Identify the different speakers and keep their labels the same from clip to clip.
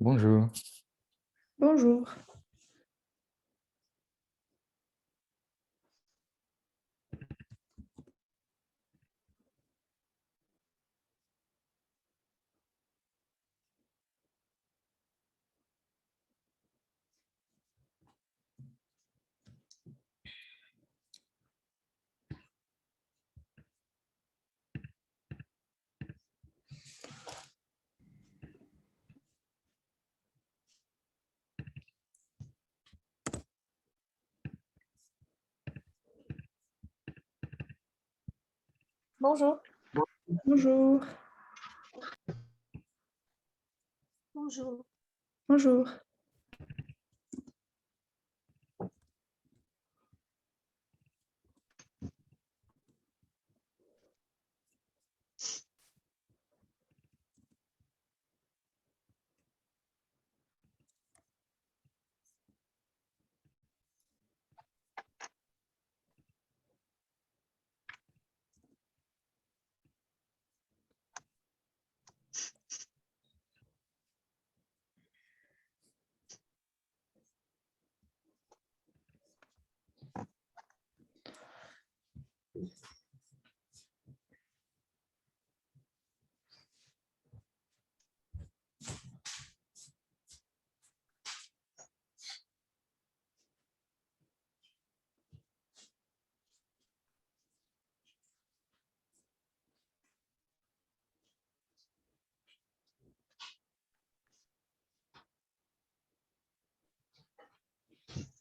Speaker 1: Bonjour.
Speaker 2: Bonjour.
Speaker 3: Bonjour.
Speaker 2: Bonjour.
Speaker 3: Bonjour.
Speaker 2: Bonjour.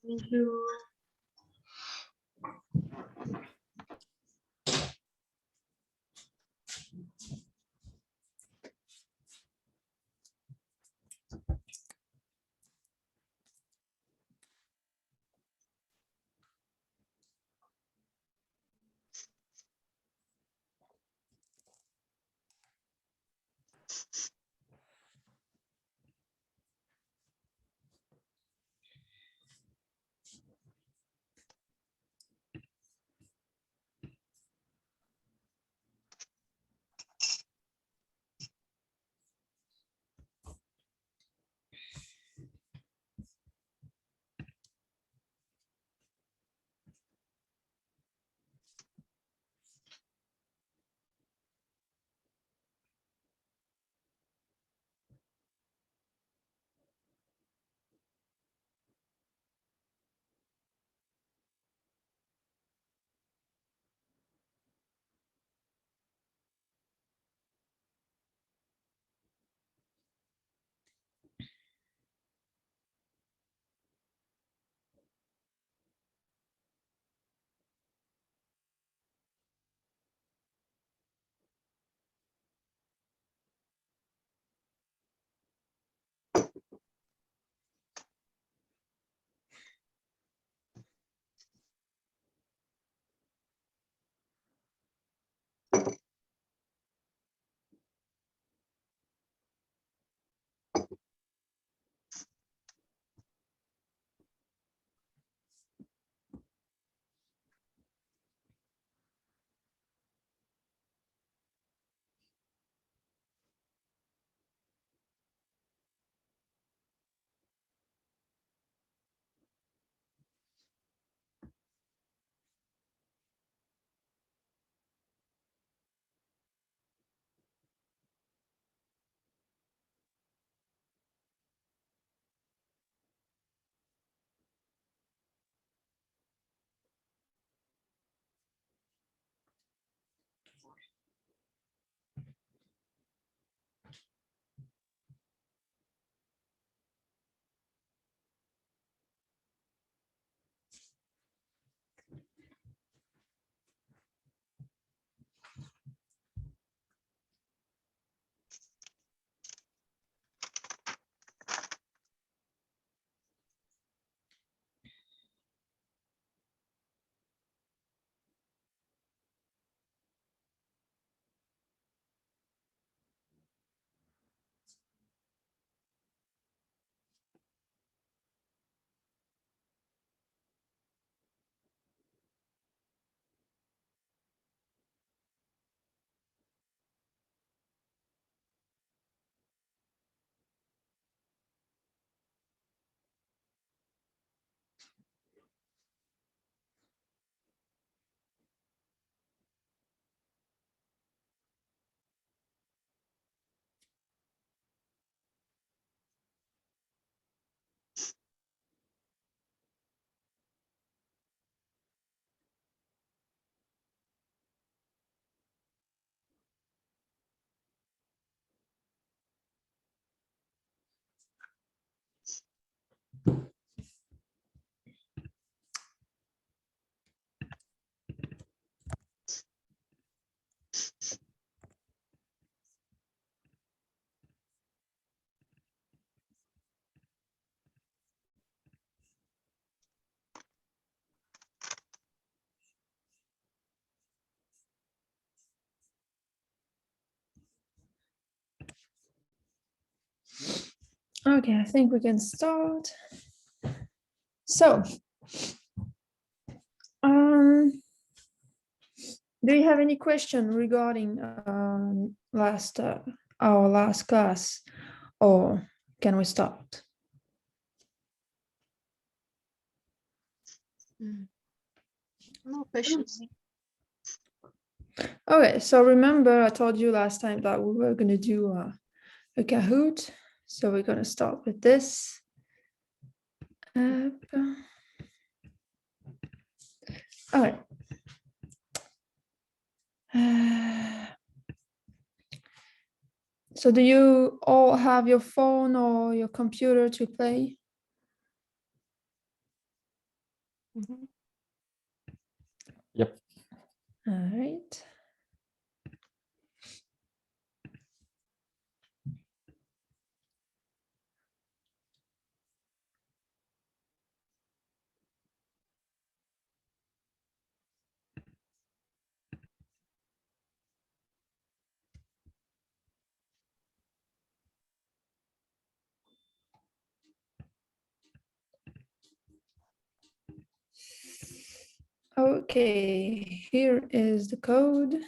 Speaker 3: Bonjour.
Speaker 2: Okay, I think we can start. So, do you have any question regarding our last class, or can we start?
Speaker 3: No questions.
Speaker 2: Okay, so remember I told you last time that we were going to do a Kahoot. So we're going to start with this. All right. So do you all have your phone or your computer to play?
Speaker 1: Yep.
Speaker 2: All right. Okay, here is the code.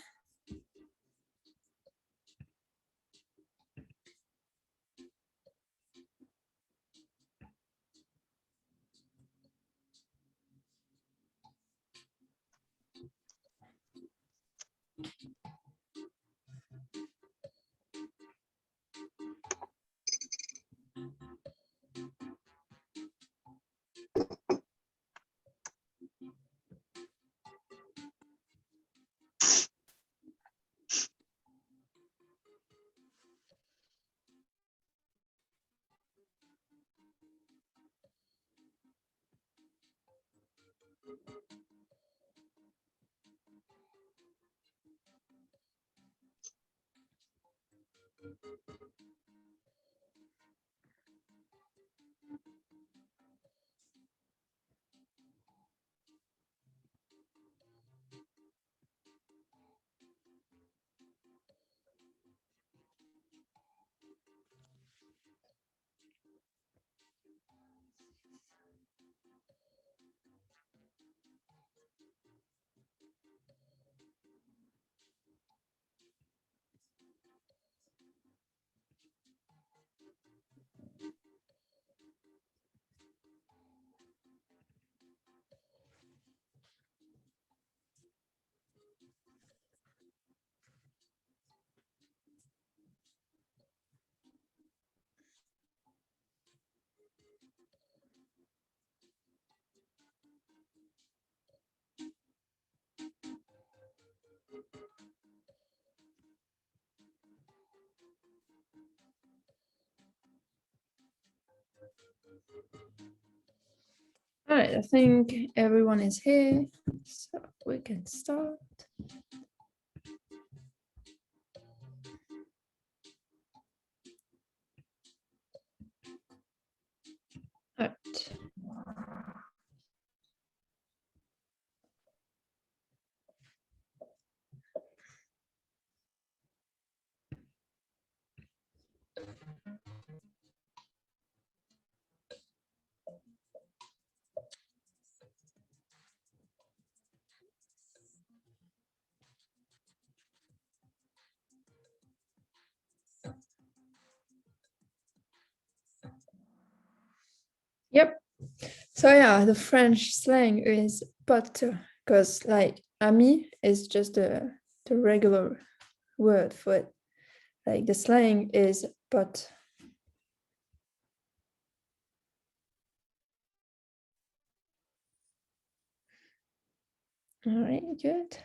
Speaker 2: All right, I think everyone is here, so we can start. All right. Yep. So yeah, the French slang is pote, because like ami is just the regular word for it. Like the slang is pote. All right, good.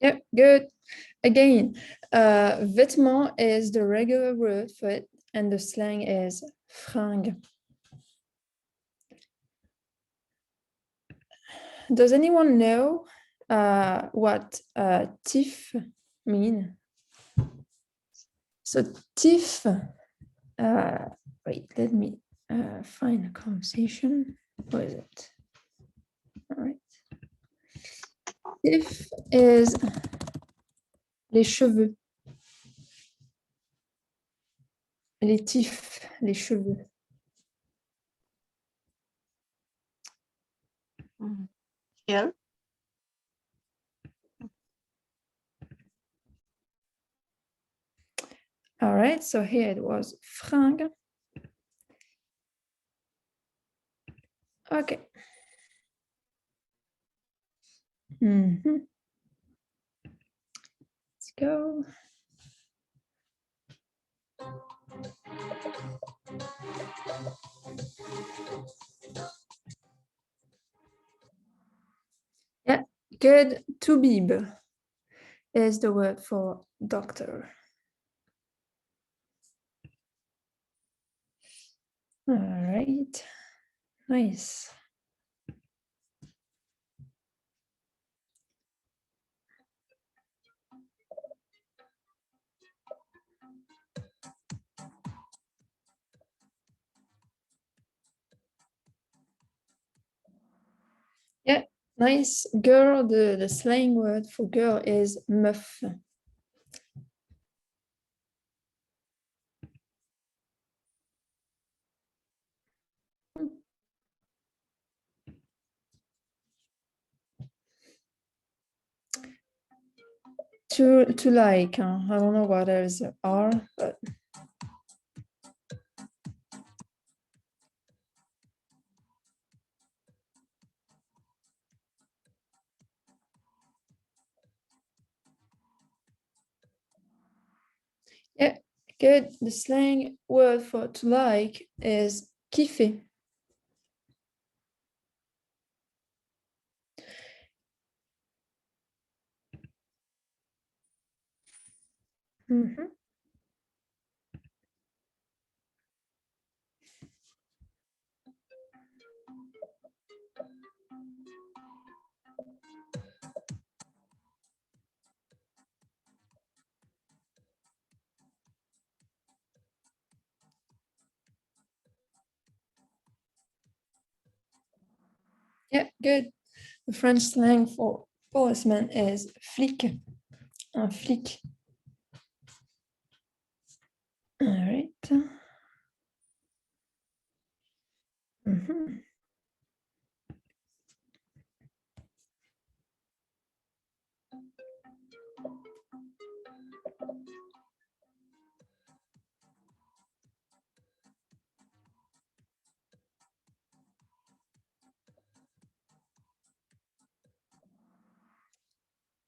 Speaker 2: Yep, good. Again, vêtement is the regular word for it, and the slang is fringue. Does anyone know what tif mean? So tif Wait, let me find a conversation. Where is it? All right. If is les cheveux. Les tifs, les cheveux.
Speaker 3: Hair.
Speaker 2: All right, so here it was fringue. Okay. Let's go. Yeah, good. Toubib is the word for doctor. All right, nice. Yeah, nice. Girl, the slang word for girl is meuf. To like, I don't know what else are, but yeah, good. The slang word for to like is kiffer. Yeah, good. The French slang for policeman is flic. Un flic. All right.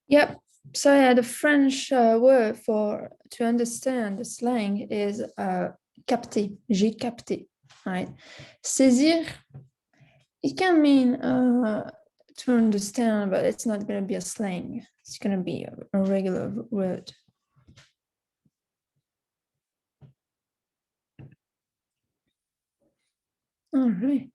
Speaker 2: Yep. So yeah, the French word for to understand the slang is capter. J'ai capté. Right. Saisir. It can mean to understand, but it's not going to be a slang. It's going to be a regular word. All right.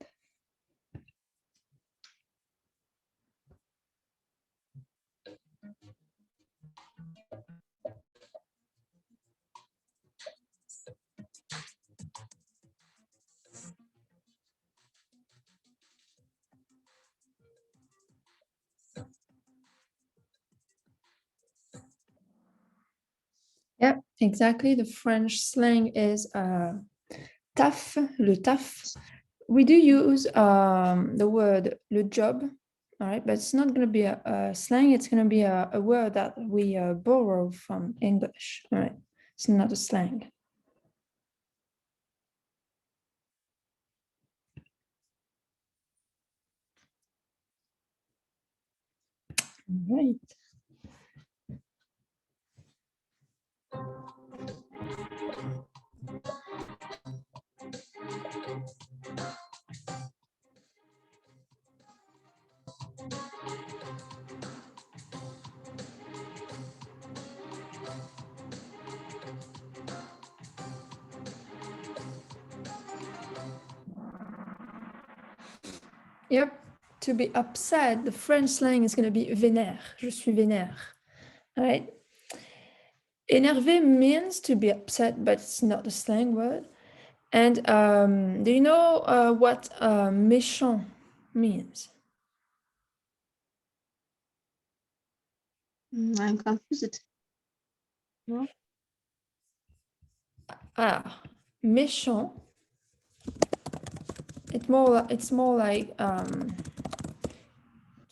Speaker 2: Yep, exactly. The French slang is taf, le taf. We do use the word le job, all right, but it's not going to be a slang. It's going to be a word that we borrow from English, all right? It's not a slang. All right. Yep. To be upset, the French slang is going to be vénère. Je suis vénère. All right. Énervé means to be upset, but it's not a slang word. And do you know what méchant means?
Speaker 3: I'm confused. No?
Speaker 2: Ah, méchant. It's more like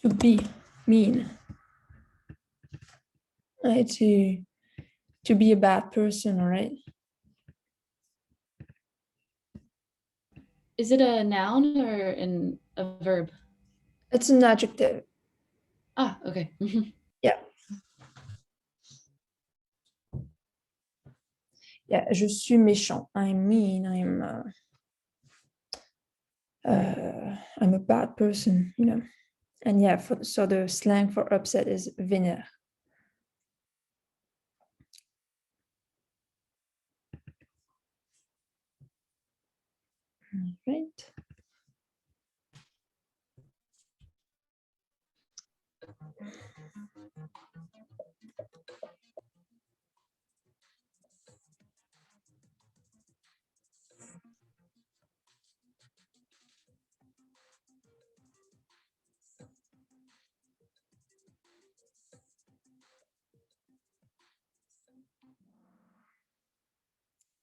Speaker 2: to be mean. Right? To be a bad person, right?
Speaker 4: Is it a noun or a verb?
Speaker 2: It's an adjective.
Speaker 4: Ah, okay.
Speaker 2: Yeah. Yeah, je suis méchant. I'm mean. I'm a bad person, you know. And yeah, so the slang for upset is vénère. Right.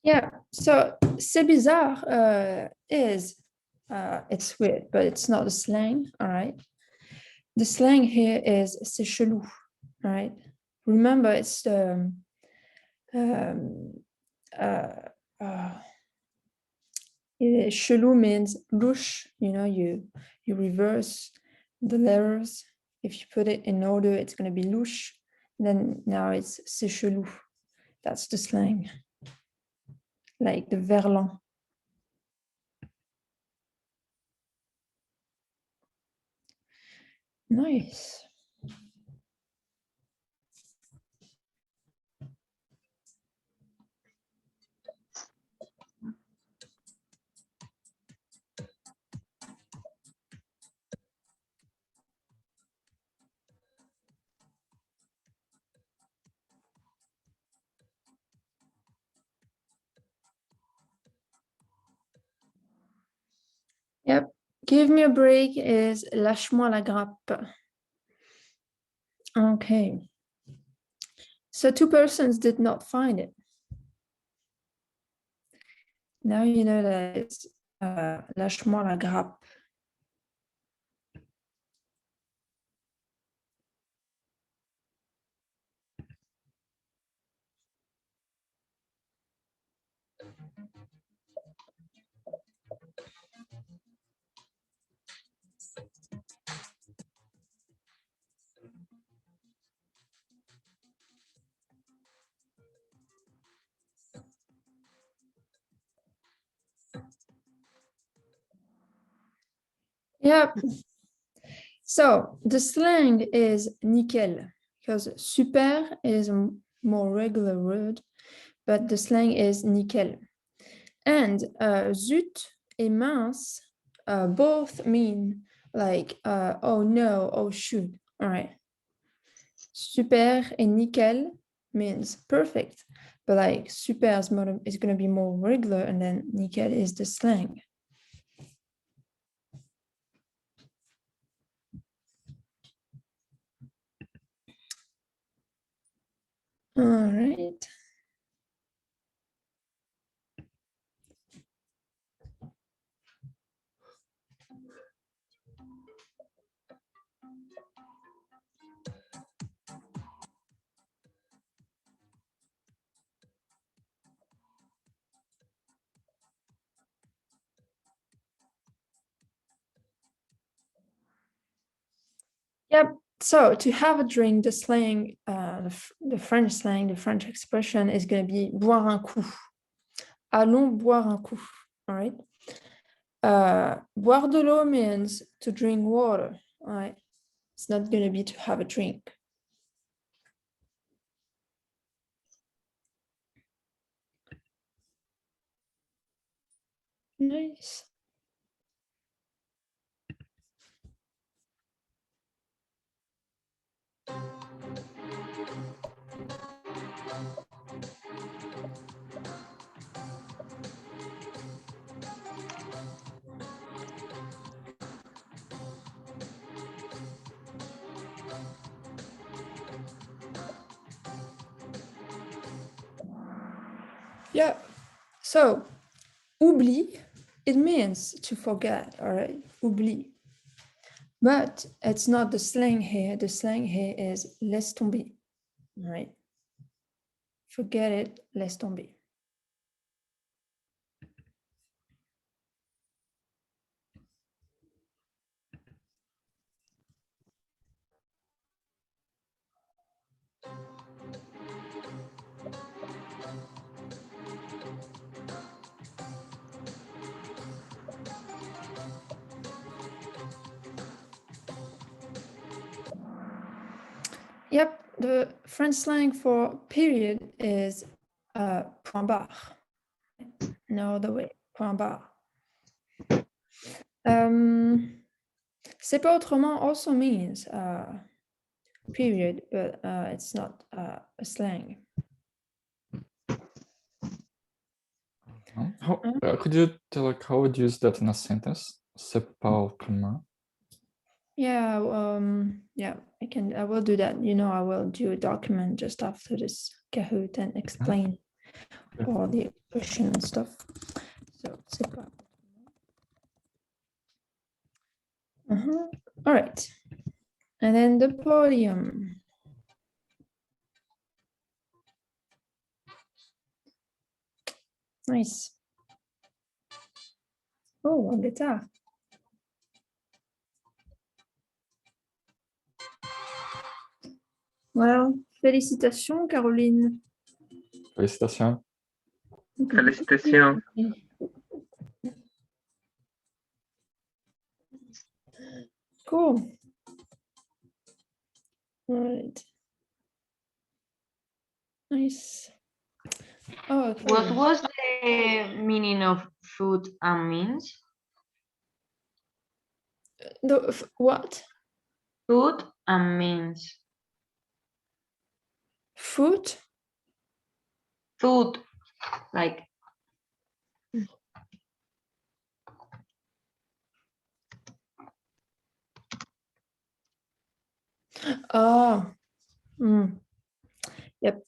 Speaker 2: Yeah, so c'est bizarre it's weird, but it's not a slang, all right? The slang here is c'est chelou, all right? Remember, it's the chelou means louche, you know, you reverse the letters. If you put it in order, it's going to be louche. Then now it's c'est chelou. That's the slang. Like the verlan. Nice. Yep. Give me a break is lâche-moi la grappe. Okay. So 2 persons did not find it. Now you know that it's lâche-moi la grappe. Yep. So the slang is nickel because super is a more regular word, but the slang is nickel. And zut et mince both mean like oh no, oh shoot. All right. Super and nickel means perfect, but like super is going to be more regular, and then nickel is the slang. All right. Yep. So to have a drink, the slang, the French slang, the French expression is going to be boire un coup. Allons boire un coup. All right. Boire de l'eau means to drink water. All right. It's not going to be to have a drink. Nice. Yeah. So, oubli, it means to forget, all right? Oubli. But it's not the slang here. The slang here is laisse tomber, all right? Forget it, laisse tomber. Yep, the French slang for period is point barre. No other way, point barre. C'est pas autrement also means period, but it's not a slang.
Speaker 1: How, could you tell like how would you use that in a sentence? C'est pas autrement.
Speaker 2: Yeah, yeah, I will do that. You know, I will do a document just after this Kahoot and explain
Speaker 1: Okay.
Speaker 2: all the expression and stuff. So c'est pas. All right. And then the podium. Nice. Oh, a guitar. Well, félicitations, Caroline.
Speaker 1: Félicitations.
Speaker 5: Félicitations.
Speaker 2: Cool. All right. Nice. Oh, okay.
Speaker 3: What was the meaning of food and means?
Speaker 2: What?
Speaker 3: Food and means.
Speaker 2: Food?
Speaker 3: Food, like
Speaker 2: Oh. Yep.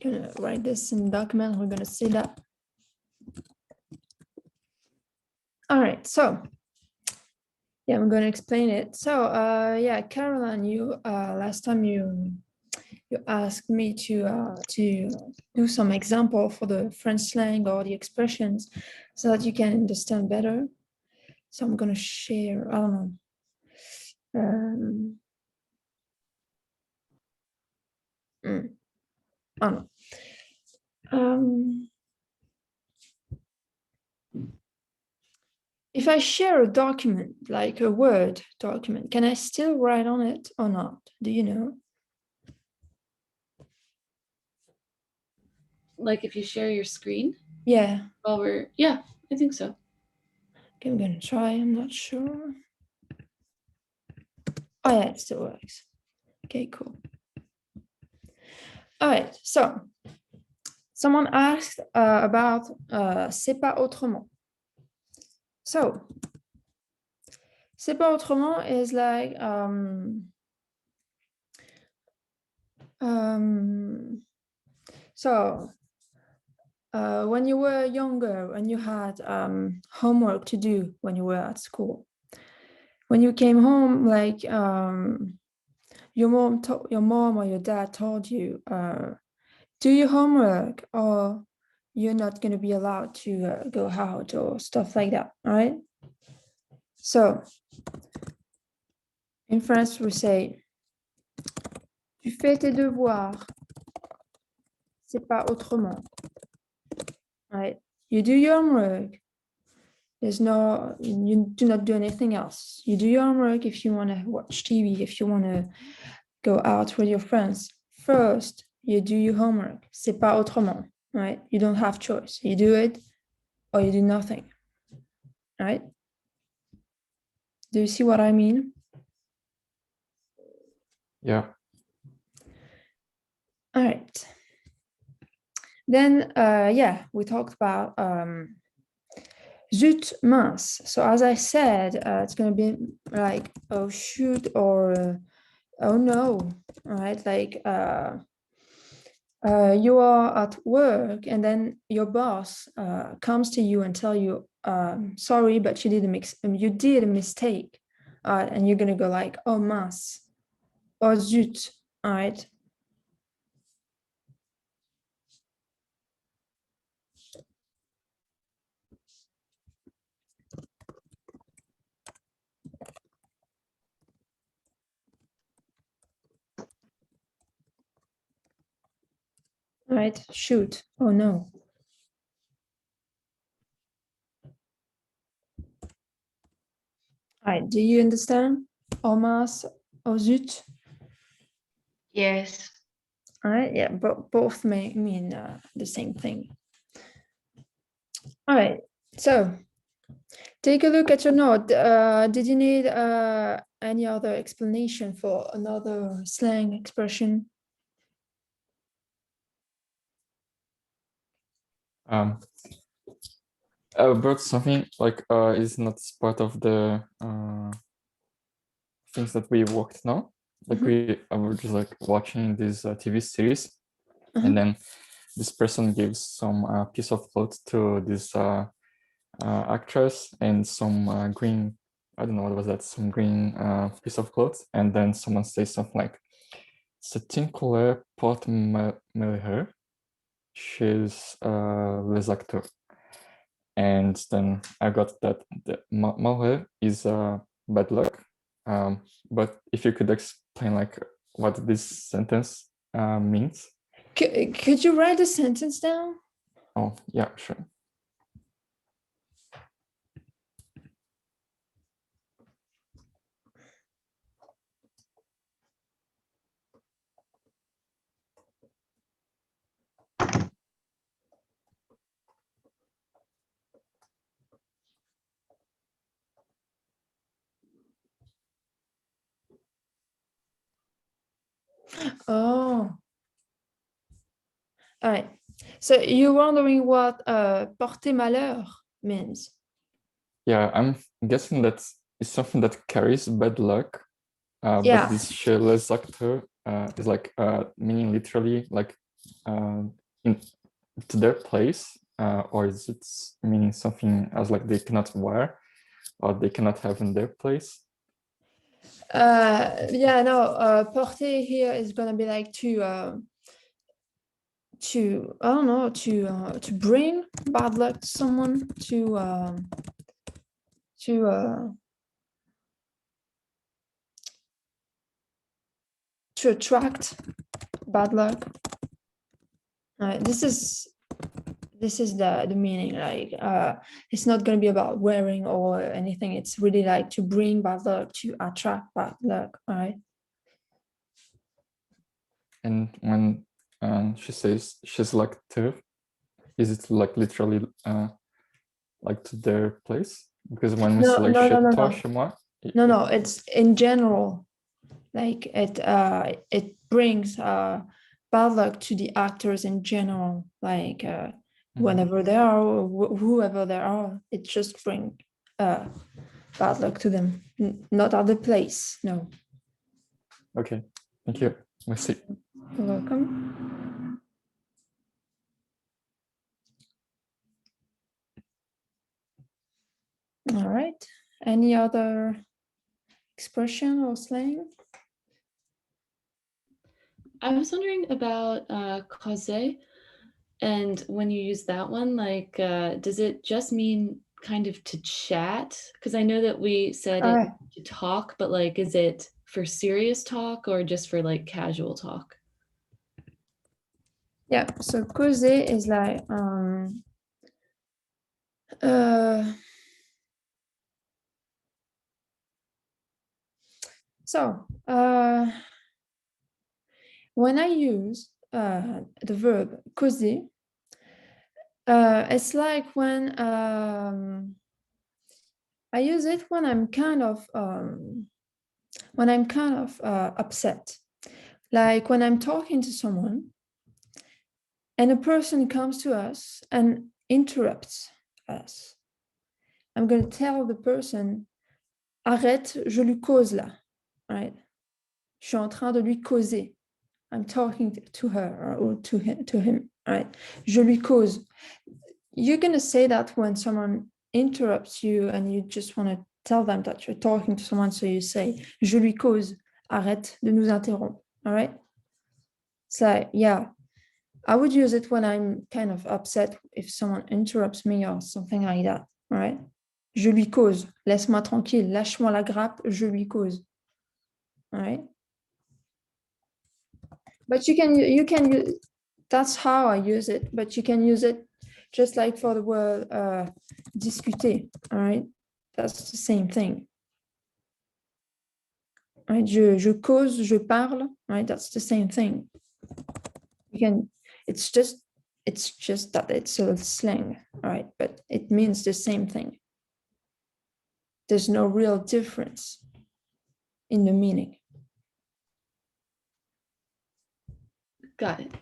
Speaker 2: Gonna write this in the document. We're gonna see that. All right. So yeah, I'm gonna explain it. So yeah, Caroline, you last time you asked me to do some example for the French slang or the expressions so that you can understand better. So I'm gonna share. I don't know. I don't know. If I share a document, like a Word document, can I still write on it or not? Do you know?
Speaker 4: Like if you share your screen
Speaker 2: Yeah.
Speaker 4: while yeah, I think so.
Speaker 2: Okay, I'm gonna try. I'm not sure. Oh yeah, it still works. Okay, cool. All right, so someone asked about c'est pas autrement. So c'est pas autrement is like so when you were younger, when you had homework to do when you were at school, when you came home, like your mom or your dad told you, do your homework or you're not going to be allowed to go out or stuff like that, all right? So in France, we say, tu fais tes devoirs, c'est pas autrement, right? You do your homework. There's no, you do not do anything else. You do your homework if you want to watch TV, if you want to go out with your friends. First, you do your homework. C'est pas autrement, right? You don't have choice. You do it or you do nothing, right? Do you see what I mean?
Speaker 1: Yeah.
Speaker 2: All right. Then, yeah, we talked about zut, mince. So as I said, it's going to be like, oh, shoot, or oh, no, right? Like, you are at work and then your boss comes to you and tell you, sorry, but you did a mistake. And you're gonna go like, oh mince, oh zut, all right? All right, shoot, oh no. All right, do you understand? Oh mince, oh zut.
Speaker 3: Yes.
Speaker 2: All right, yeah, but both may mean the same thing. All right, so take a look at your note. Did you need any other explanation for another slang expression?
Speaker 1: About something like is not part of the things that we worked now. Like I was just like watching this TV series, and then this person gives some piece of cloth to this actress and some green, I don't know what was that, some green piece of cloth, and then someone says something like, "C'est une couleur porte-malheur chez les acteurs." And then I got that the malheur is bad luck. But if you could explain like what this sentence means.
Speaker 2: Could you write the sentence down?
Speaker 1: Oh, yeah, sure.
Speaker 2: Oh. All right. So you're wondering what porter malheur means?
Speaker 1: Yeah, I'm guessing that it's something that carries bad luck.
Speaker 2: Yeah.
Speaker 1: But this chez les acteurs is like meaning literally like in to their place, or is it meaning something else like they cannot wear or they cannot have in their place?
Speaker 2: Yeah, no, porter here is gonna be like to I don't know, to bring bad luck to someone, to attract bad luck. This is the meaning, like it's not going to be about wearing or anything. It's really like to bring bad luck, to attract bad luck. All right.
Speaker 1: And when she says she's like to, is it like literally like to their place? Because when we say like chez toi, chez moi,
Speaker 2: no, it's in general. Like it brings bad luck to the actors in general. Like whenever they are, or whoever they are, it just brings bad luck to them. Not at the place. No.
Speaker 1: Okay, thank you. Merci.
Speaker 2: You're welcome. All right. Any other expression or slang?
Speaker 4: I was wondering about causer, and when you use that one, like, does it just mean kind of to chat? Because I know that we said it to talk, but like, is it for serious talk or just for like casual talk?
Speaker 2: Yeah, so causer is like when I use the verb causer, it's like when I use it when I'm kind of upset, like when I'm talking to someone and a person comes to us and interrupts us. I'm going to tell the person, arrête, je lui cause là, right? Je suis en train de lui causer, I'm talking to her or to him, right? Je lui cause. You're going to say that when someone interrupts you and you just want to tell them that you're talking to someone. So you say, je lui cause, arrête de nous interrompre, all right? So yeah, I would use it when I'm kind of upset if someone interrupts me or something like that, all right? Je lui cause, laisse-moi tranquille, lâche-moi la grappe, je lui cause, all right? But you can use, that's how I use it, but you can use it just like for the word discuter, all right? That's the same thing. Right? Je cause, je parle, right? That's the same thing. You can, it's just that it's a slang, right? But it means the same thing. There's no real difference in the meaning.
Speaker 4: Got it.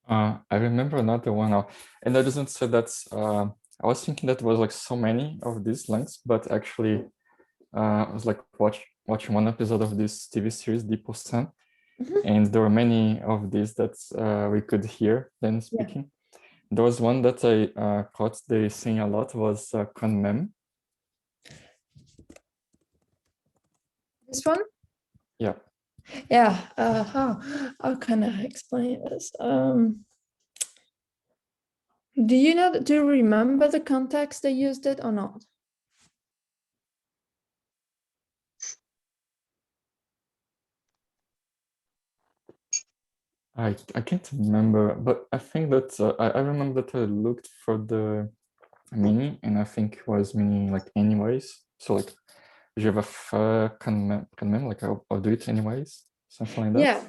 Speaker 1: I remember another one now, and I doesn't say that's. I was thinking that was like so many of these lengths, but actually, I was like watching one episode of this TV series, Deep Sun, and there were many of these that we could hear them speaking. Yeah. There was one that I caught they saying a lot was quand même.
Speaker 2: This one?
Speaker 1: Yeah.
Speaker 2: Yeah. How can I explain this? Do you remember the context they used it or not?
Speaker 1: I can't remember, but I think that I remember that I looked for the meaning, and I think it was meaning like anyways. So like, je vais faire quand même, like I'll do it anyways, something like that.
Speaker 2: Yeah.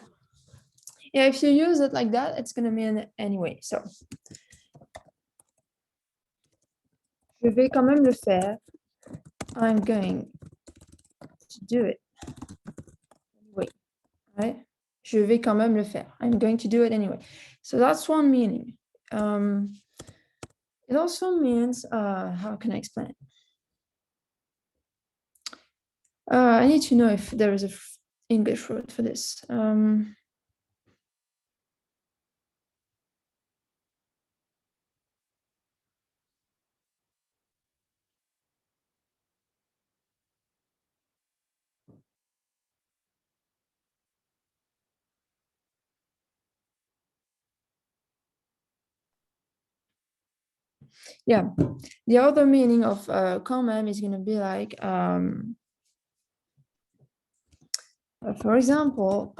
Speaker 2: Yeah, if you use it like that, it's gonna mean anyway. So, je vais quand même le faire. I'm going to do it. Wait, right? Je vais quand même le faire. I'm going to do it anyway. So that's one meaning. It also means, how can I explain it? I need to know if there is an English word for this. Yeah, the other meaning of quand même is going to be like, for example,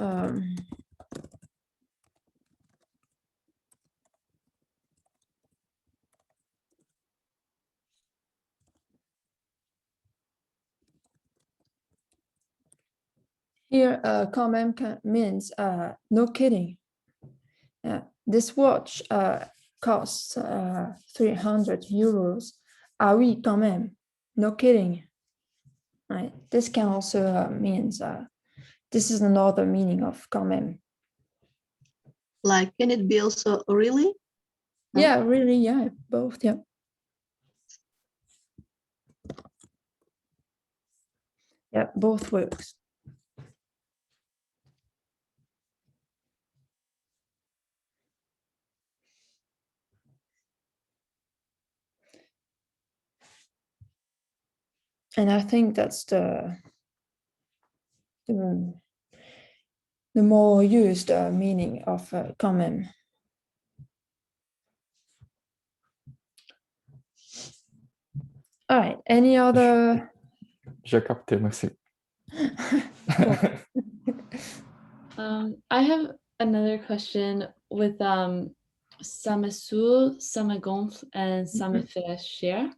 Speaker 2: here, quand même means no kidding. This watch costs 300 euros. Ah oui, quand même. No kidding. Right. This can also means this is another meaning of quand même.
Speaker 6: Like, can it be also really?
Speaker 2: Yeah, really, yeah, both, yeah. Yeah, both works. And I think that's the more used meaning of quand même. All right, any other?
Speaker 1: J'ai capté, merci.
Speaker 4: I have another question with ça me saoule, ça me gonfle, and ça me fait chier.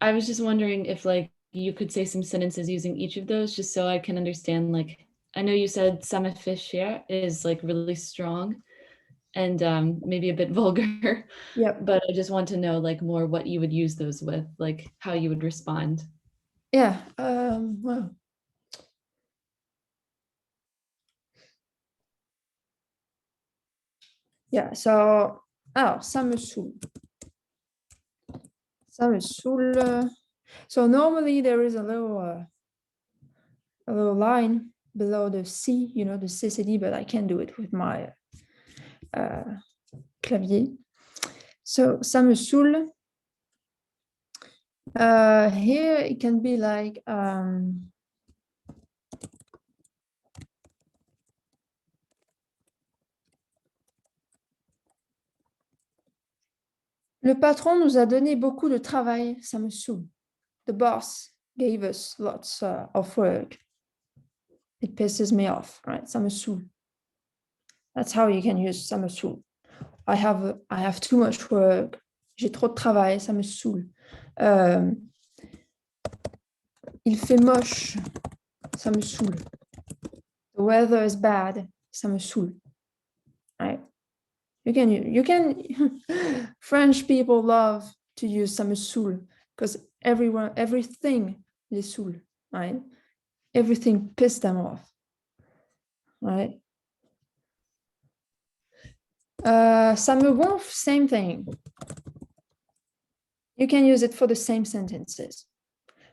Speaker 4: I was just wondering if like you could say some sentences using each of those just so I can understand, like, I know you said ça me fait chier is like really strong and maybe a bit vulgar.
Speaker 2: Yeah.
Speaker 4: But I just want to know like more what you would use those with, like how you would respond.
Speaker 2: Yeah, well. Yeah, so, alors, ça me saoule. Ça me saoule. So normally there is a little a little line below the C, you know, the CCD, but I can't do it with my clavier. So, ça me saoule. Here it can be like le patron nous a donné beaucoup de travail, ça me saoule. The boss gave us lots of work. It pisses me off, right? Ça me saoule. That's how you can use ça me saoule. I have too much work. J'ai trop de travail, ça me saoule. Il fait moche, ça me saoule. The weather is bad, ça me saoule. Right? You can French people love to use ça me saoule because everything les saoule, right? Everything pisses them off, right? Ça me gonfle, same thing. You can use it for the same sentences.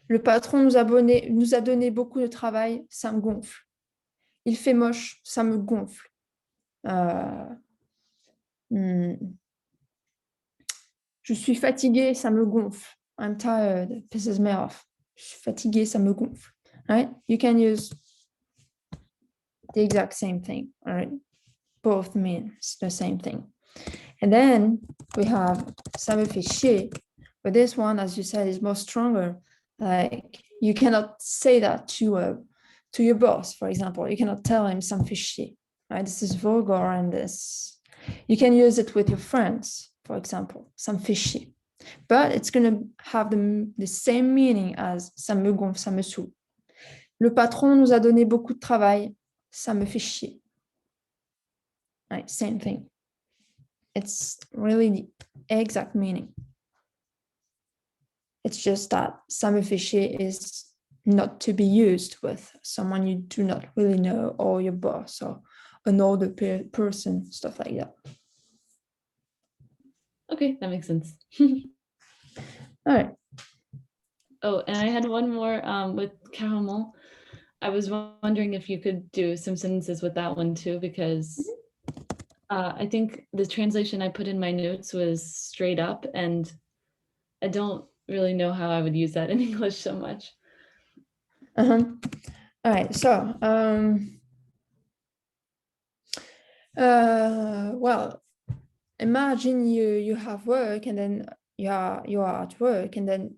Speaker 2: Le patron nous a donné beaucoup de travail, ça me gonfle. Il fait moche, ça me gonfle. Je suis fatiguée, ça me gonfle. I'm tired, it pisses me off. Je suis fatiguée, ça me gonfle. Right? You can use the exact same thing. All right? Both mean the same thing. And then we have ça me fait chier. But this one, as you said, is more stronger. Like you cannot say that to your boss, for example. You cannot tell him ça me fait chier. Right? This is vulgar, and this you can use it with your friends, for example. Ça me fait chier. But it's going to have the same meaning as ça me gonfle, ça me saoule. Le patron nous a donné beaucoup de travail, ça me fait chier. Right? Same thing. It's really the exact meaning. It's just that ça me fait chier is not to be used with someone you do not really know, or your boss, or an older person, stuff like that.
Speaker 4: Okay, that makes sense.
Speaker 2: All right.
Speaker 4: Oh, and I had one more with caramel. I was wondering if you could do some sentences with that one too, because I think the translation I put in my notes was straight up, and I don't really know how I would use that in English so much.
Speaker 2: All right, so well, imagine you have work, and then you are at work, and then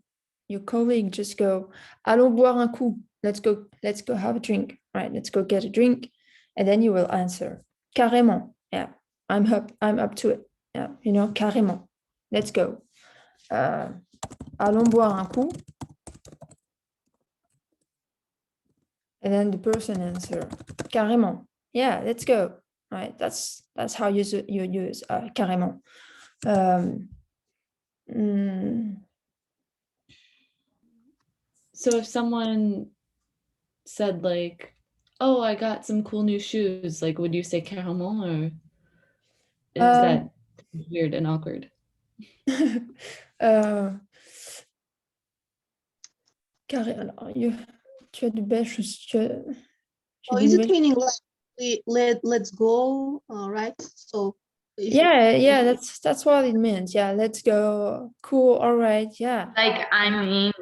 Speaker 2: your colleague just go, allons boire un coup, let's go have a drink, right? Let's go get a drink. And then you will answer, carrément, yeah, I'm up to it, yeah, you know, carrément, let's go. Allons boire un coup. And then the person answer, carrément, yeah, let's go, right? That's how you use carrément.
Speaker 4: So if someone said like, oh, I got some cool new shoes, like would you say carrément, or is that weird and awkward?
Speaker 2: Carré, alors, tu as de belles choses.
Speaker 6: Oh, is it meaning like let's go, right? So
Speaker 2: yeah, that's what it means. Yeah, let's go. Cool. All right. Yeah.
Speaker 3: Like I'm in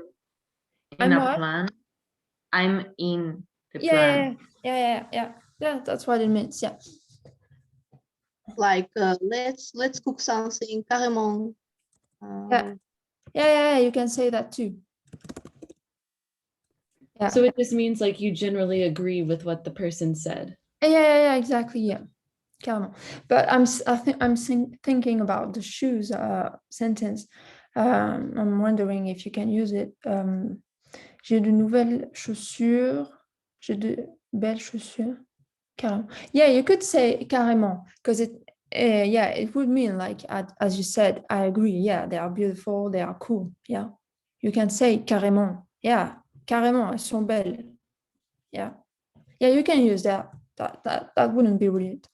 Speaker 2: I'm
Speaker 3: a
Speaker 2: what?
Speaker 3: plan. I'm in the plan.
Speaker 2: Yeah. That's what it means. Yeah.
Speaker 6: like let's cook something carrément.
Speaker 2: Yeah. You can say that too. Yeah.
Speaker 4: So it just means like you generally agree with what the person said.
Speaker 2: Yeah, exactly. Yeah, carrément. But I'm thinking about the shoes sentence. I'm wondering if you can use it. J'ai de nouvelles chaussures. J'ai de belles chaussures. Carrément. Yeah, you could say carrément, because it would mean like, as you said, I agree. Yeah, they are beautiful. They are cool. Yeah, you can say carrément. Yeah, carrément, elles sont belles. Yeah, you can use that. That wouldn't be rude.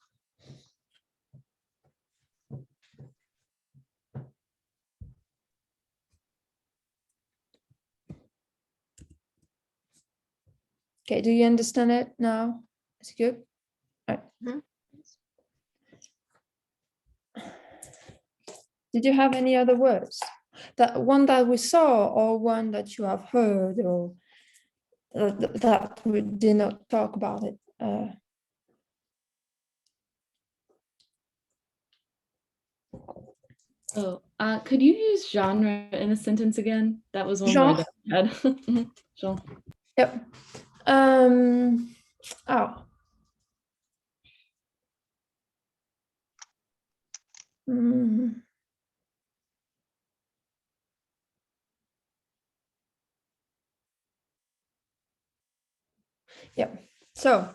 Speaker 2: Okay, do you understand it now? It's good. All right.
Speaker 6: Mhm.
Speaker 2: Did you have any other words? That one that we saw, or one that you have heard, or that we did not talk about it?
Speaker 4: Oh, could you use genre in a sentence again? That was one
Speaker 2: Genre?
Speaker 4: word that I had. Mhm, genre.
Speaker 2: Yep. Oh. Mm. Yep. So.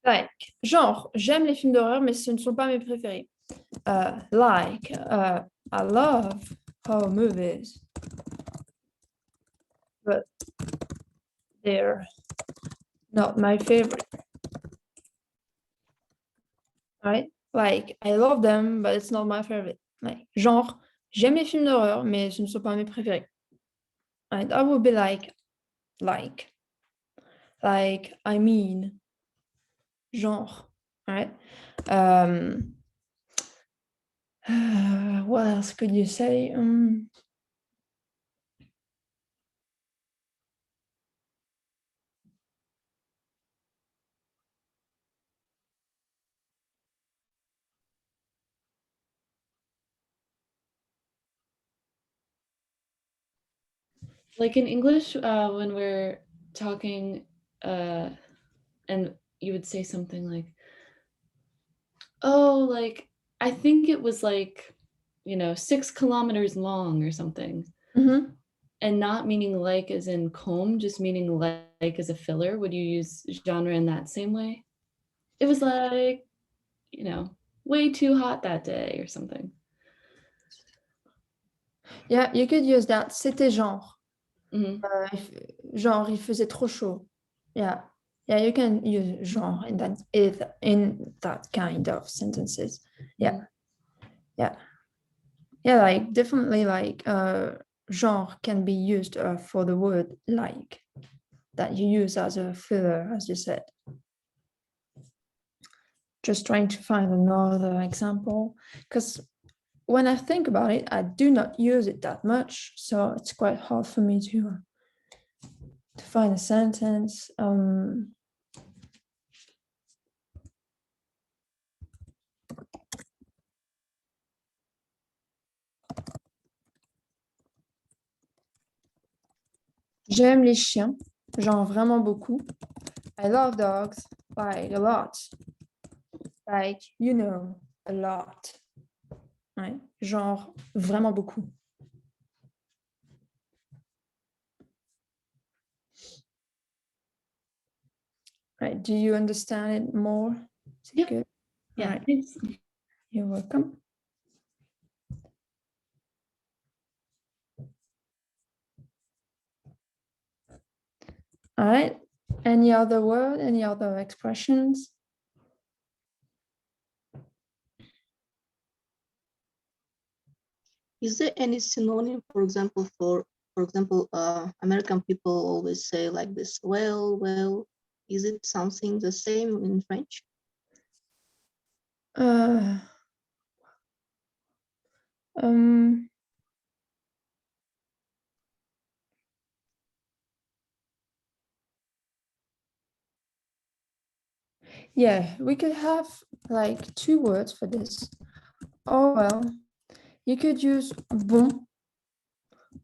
Speaker 2: Like, genre, j'aime les films d'horreur, mais ce ne sont pas mes préférés. I love horror movies, but they're not my favorite. Right? Like, I love them, but it's not my favorite. Like, genre, j'aime les films d'horreur, mais ce ne sont pas mes préférés. Right? That would be like, I mean, genre, right? What else could you say?
Speaker 4: Like in English, when we're talking, and you would say something like, oh, like, I think it was like, 6 kilometers long or something.
Speaker 2: Mhm.
Speaker 4: And not meaning like as in comb, just meaning like as a filler. Would you use genre in that same way? It was like, way too hot that day or something.
Speaker 2: Yeah, you could use that. C'était genre.
Speaker 4: Mhm.
Speaker 2: Genre, il faisait trop chaud. Yeah. Yeah, you can use genre in that kind of sentences. Yeah.
Speaker 4: Mhm.
Speaker 2: Yeah. Yeah, like definitely like genre can be used for the word like that you use as a filler, as you said. Just trying to find another example, because when I think about it, I do not use it that much, so it's quite hard for me to find a sentence. J'aime les chiens, genre vraiment beaucoup. I love dogs, like a lot. Like, a lot. Ouais, genre vraiment beaucoup. Right, do you understand it more? Is it
Speaker 4: Yep.
Speaker 2: good?
Speaker 4: Yeah,
Speaker 2: Alright,
Speaker 4: thanks.
Speaker 2: you're welcome. All right, any other word, any other expressions?
Speaker 6: Is there any synonym, for example, American people always say like this, well, is it something the same in French?
Speaker 2: Um, yeah, we could have like 2 words for this. Oh, well, you could use bon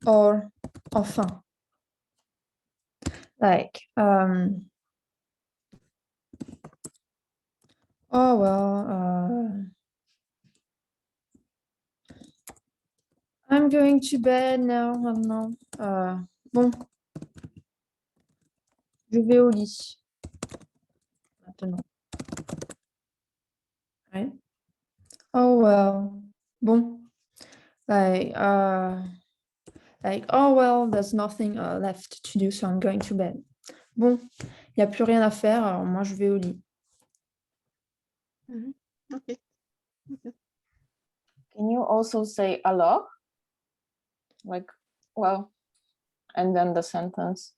Speaker 2: or enfin. Like, oh, well, I'm going to bed now. I don't know. Bon, je vais au lit. Maintenant. Right? Oh, well, bon. Like, oh, well, there's nothing left to do, so I'm going to bed. Bon, il n'y a plus rien à faire, alors moi je vais au lit.
Speaker 6: Okay.
Speaker 7: Can you also say alors? Like, well, and then the sentence.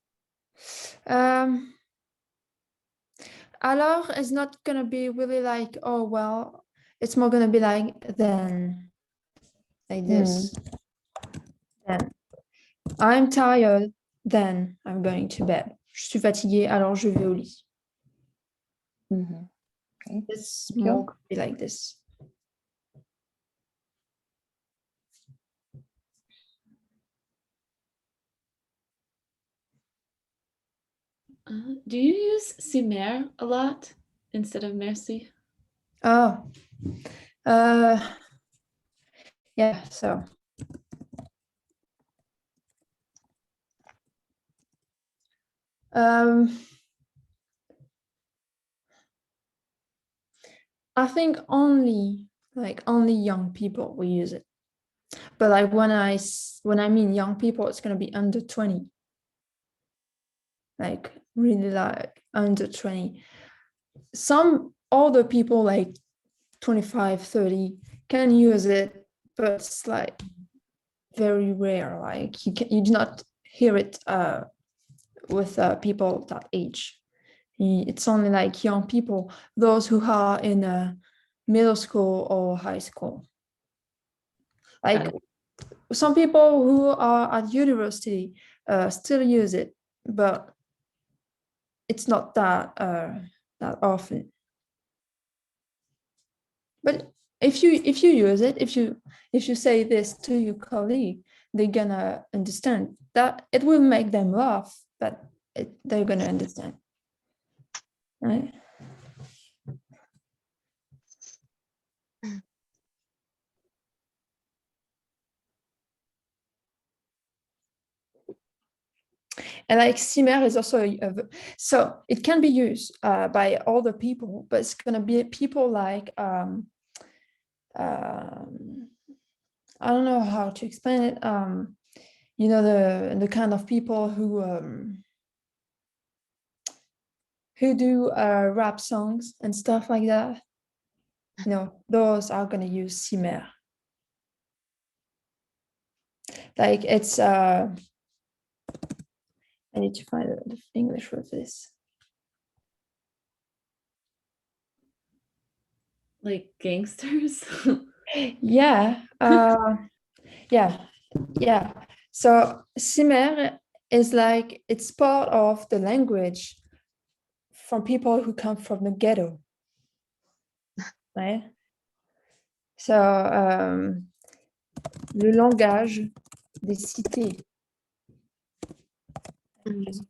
Speaker 2: Alors is not gonna be really like, oh well, it's more gonna be like then, like this. Then I'm tired, then I'm going to bed. Je suis fatiguée, alors je vais au lit.
Speaker 7: Okay.
Speaker 2: It's
Speaker 7: Thank you.
Speaker 2: more gonna be like this.
Speaker 4: Do you use cimer a lot instead of merci?
Speaker 2: Oh, yeah, so. I think only young people will use it. But like when I mean young people, it's gonna be under 20. Like really like under 20. Some older people like 25, 30 can use it, but it's like very rare. Like you do not hear it with people that age. It's only like young people, those who are in middle school or high school. Like some people who are at university still use it, but it's not that often. But if you use it, if you say this to your colleague, they're gonna understand. That it will make them laugh, but they're gonna understand, right? And like cimer is also so it can be used by older people, but it's gonna be people like I don't know how to explain it. You know, the kind of people who do rap songs and stuff like that. You know, those are gonna use cimer. Like it's I need to find the English word for this.
Speaker 4: Like gangsters?
Speaker 2: Yeah. Yeah. So cimer is like it's part of the language from people who come from the ghetto, right? So le langage des cités.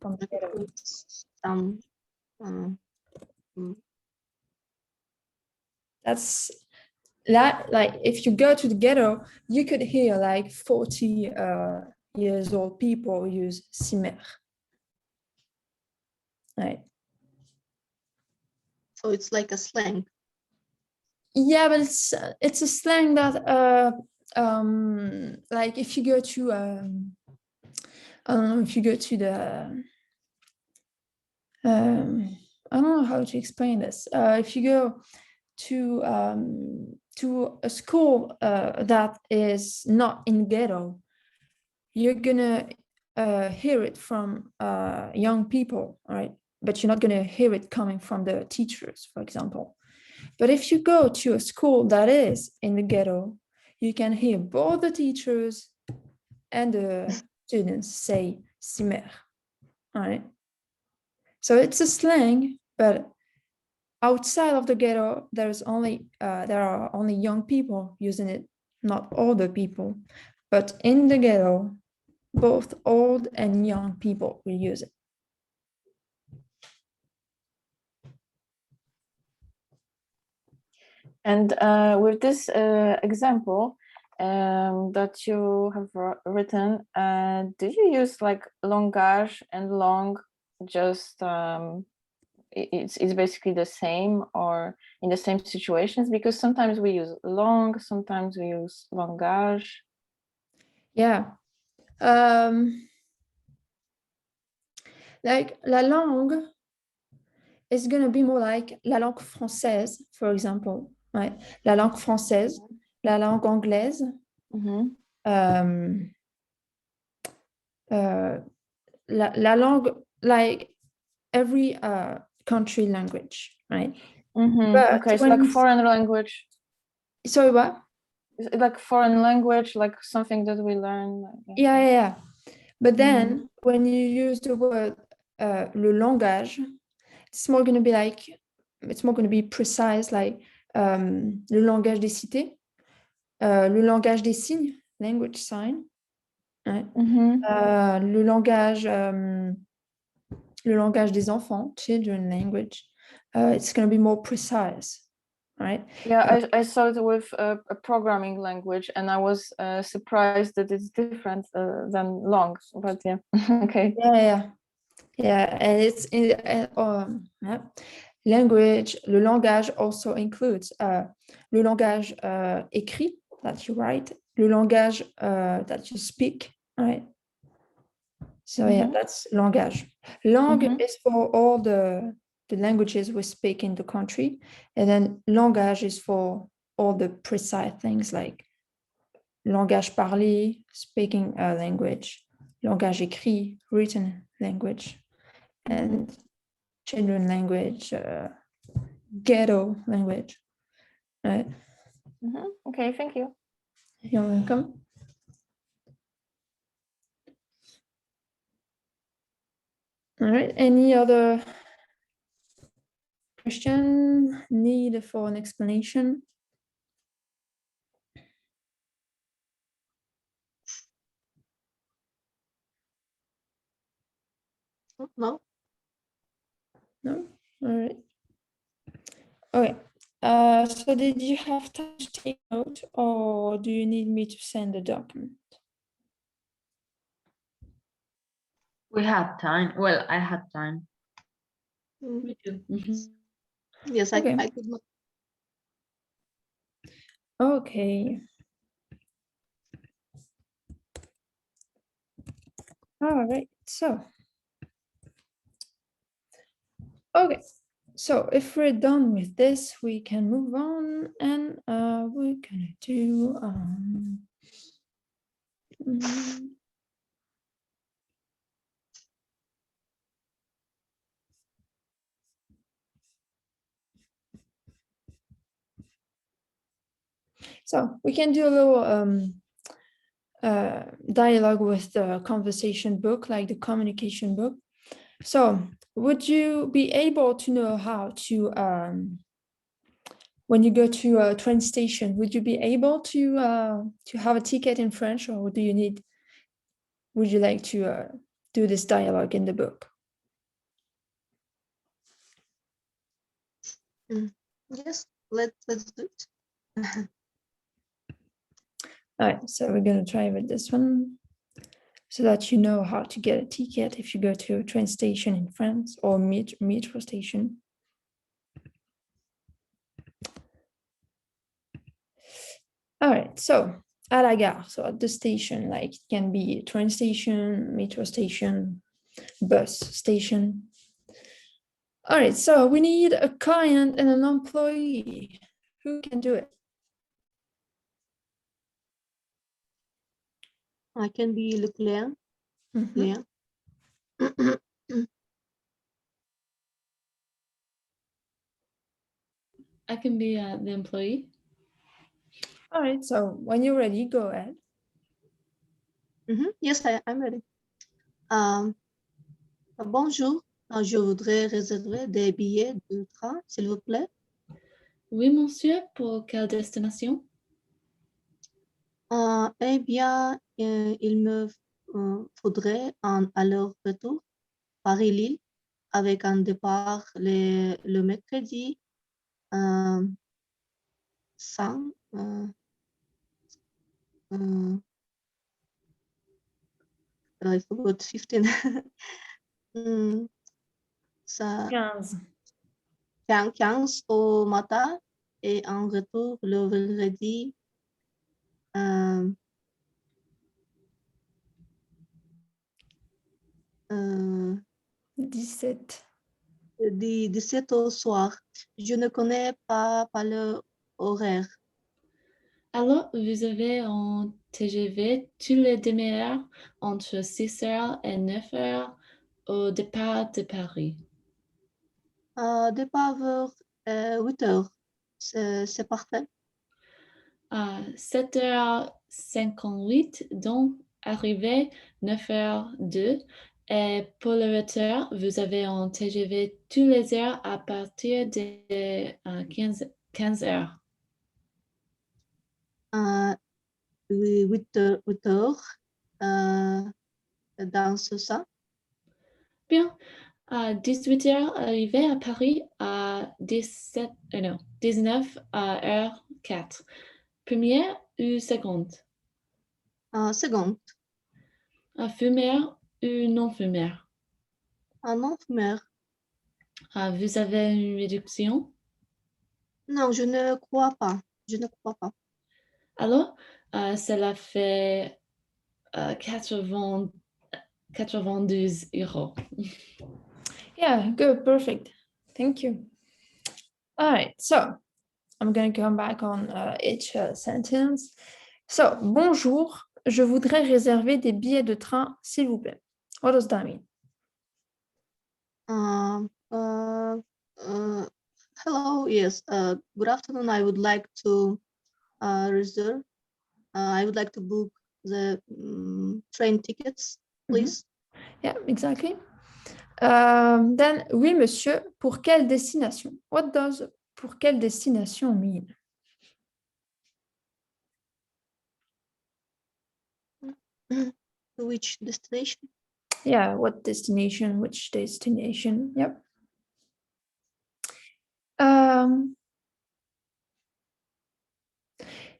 Speaker 2: From the ghetto. That's like if you go to the ghetto, you could hear like 40 years old people use cimer. Right.
Speaker 6: So it's like a slang.
Speaker 2: Yeah, but it's a slang that like if you go to I don't know, if you go to the I don't know how to explain this. If you go to a school that is not in ghetto, you're gonna hear it from young people, right? But you're not gonna hear it coming from the teachers, for example. But if you go to a school that is in the ghetto, you can hear both the teachers and the students say cimer, right? So it's a slang, but outside of the ghetto, there are only young people using it, not older people. But in the ghetto, both old and young people will use it.
Speaker 7: And with this example that you have written, do you use like langage and long just it's basically the same or in the same situations? Because sometimes we use long, sometimes we use langage.
Speaker 2: Yeah. Like la langue it's going to be more like la langue française, for example, right? La langue française, la langue anglaise,
Speaker 7: Mhm.
Speaker 2: la langue, like every country language, right?
Speaker 7: Mhm.
Speaker 2: But
Speaker 7: Okay, so
Speaker 2: when
Speaker 7: like
Speaker 2: you-
Speaker 7: foreign language.
Speaker 2: Sorry, what?
Speaker 7: Is it like foreign language, like something that we learn.
Speaker 2: Yeah. But then when you use the word le langage, it's more going to be like, it's more going to be precise, like le langage des cités, le langage des signes, language sign, right?
Speaker 7: Mhm.
Speaker 2: Le langage des enfants, children language. It's going to be more precise, right?
Speaker 7: Yeah, I saw it with a programming language, and I was surprised that it's different than long. But yeah, okay.
Speaker 2: Yeah, and it's in yeah. Language. Le langage also includes le langage écrit that you write, le langage that you speak, right? So yeah, that's langage. Langue is for all the languages we speak in the country, and then langage is for all the precise things like langage parlé, speaking a language, langage écrit, written language, and children language, ghetto language. Right?
Speaker 7: Okay, thank you.
Speaker 2: You're welcome. All right, any other question, need for an explanation?
Speaker 6: No.
Speaker 2: No? All right. Okay. So did you have time to take note, or do you need me to send the document?
Speaker 3: We had time. Well, I had time.
Speaker 4: Me too.
Speaker 6: Yes,
Speaker 2: Okay.
Speaker 6: I could not.
Speaker 2: Okay. All right. So, okay. So if we're done with this, we can move on, and we're gonna do so we can do a little dialogue with the conversation book, like the communication book. So would you be able to know how to when you go to a train station, would you be able to have a ticket in French, or would you like to do this dialogue in the book?
Speaker 6: Yes, let's do it.
Speaker 2: All right, so we're gonna try with this one so that you know how to get a ticket if you go to a train station in France or metro station. All right, so à la gare, so at the station, like it can be a train station, metro station, bus station. All right, so we need a client and an employee. Who can do it?
Speaker 6: I can be le client.
Speaker 2: Mhm.
Speaker 4: I can be the employee.
Speaker 2: All right, so when you're ready, go ahead.
Speaker 6: Yes, I'm ready. Bonjour, je voudrais réserver des billets de train, s'il vous plaît.
Speaker 4: Oui, monsieur, pour quelle destination?
Speaker 6: Eh bien, il me faudrait un aller-retour Paris-Lille avec un départ le mercredi 5. I forgot 15. Ça, 15 au matin et un retour le vendredi
Speaker 2: 17.
Speaker 6: 17 au soir. Je ne connais pas l'heure horaire.
Speaker 4: Alors, vous avez un TGV tous les demi-heures entre 6 heures et 9 heures au départ de Paris.
Speaker 6: Départ vers 8 heures. C'est parfait.
Speaker 4: À 7h58, donc arrivé 9h02. Et pour le retour, vous avez un TGV tous les heures à partir de 15 heures.
Speaker 6: 8 heures. Dans ça.
Speaker 4: Bien. À 18h, arrivé à Paris à 19h04. Première ou seconde?
Speaker 6: Seconde.
Speaker 4: Fumeur ou non-fumeur?
Speaker 6: Non-fumeur.
Speaker 4: Vous avez une réduction?
Speaker 6: Non, je ne crois pas. Je ne crois pas.
Speaker 4: Alors, cela fait 92 euros.
Speaker 2: Yeah, good, perfect. Thank you. All right, so I'm going to come back on each sentence. So, bonjour, je voudrais réserver des billets de train, s'il vous plaît. What does that mean?
Speaker 6: Hello, yes. Good afternoon. I would like to reserve. I would like to book the train tickets, please.
Speaker 2: Yeah, exactly. Then, oui, monsieur, pour quelle destination? What does pour quelle destination mean?
Speaker 6: Which destination?
Speaker 2: Yeah, what destination, which destination? Yep.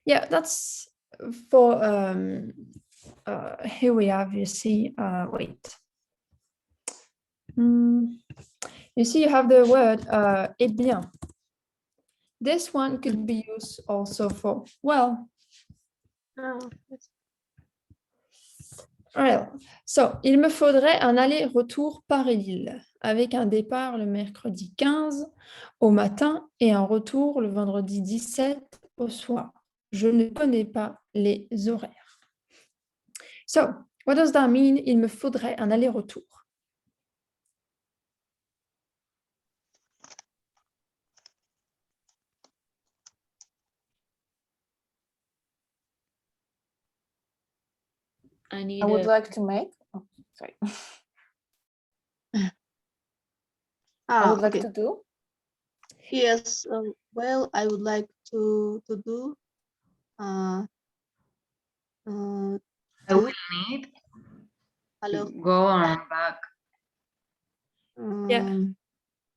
Speaker 2: Yeah, that's for here we have, you see, wait. You see, you have the word eh bien. This one could be used also for well.
Speaker 6: Yes.
Speaker 2: Right. So, il me faudrait un aller-retour Paris-Lille avec un départ le mercredi 15 au matin et un retour le vendredi 17 au soir. Je ne connais pas les horaires. So, what does that mean? Il me faudrait un aller-retour.
Speaker 7: I would like to make. Oh, sorry. I would like
Speaker 6: Okay.
Speaker 7: to do.
Speaker 6: Yes. Well, I would like to do.
Speaker 3: I will need
Speaker 6: Alors,
Speaker 3: to go on back.
Speaker 2: Yeah.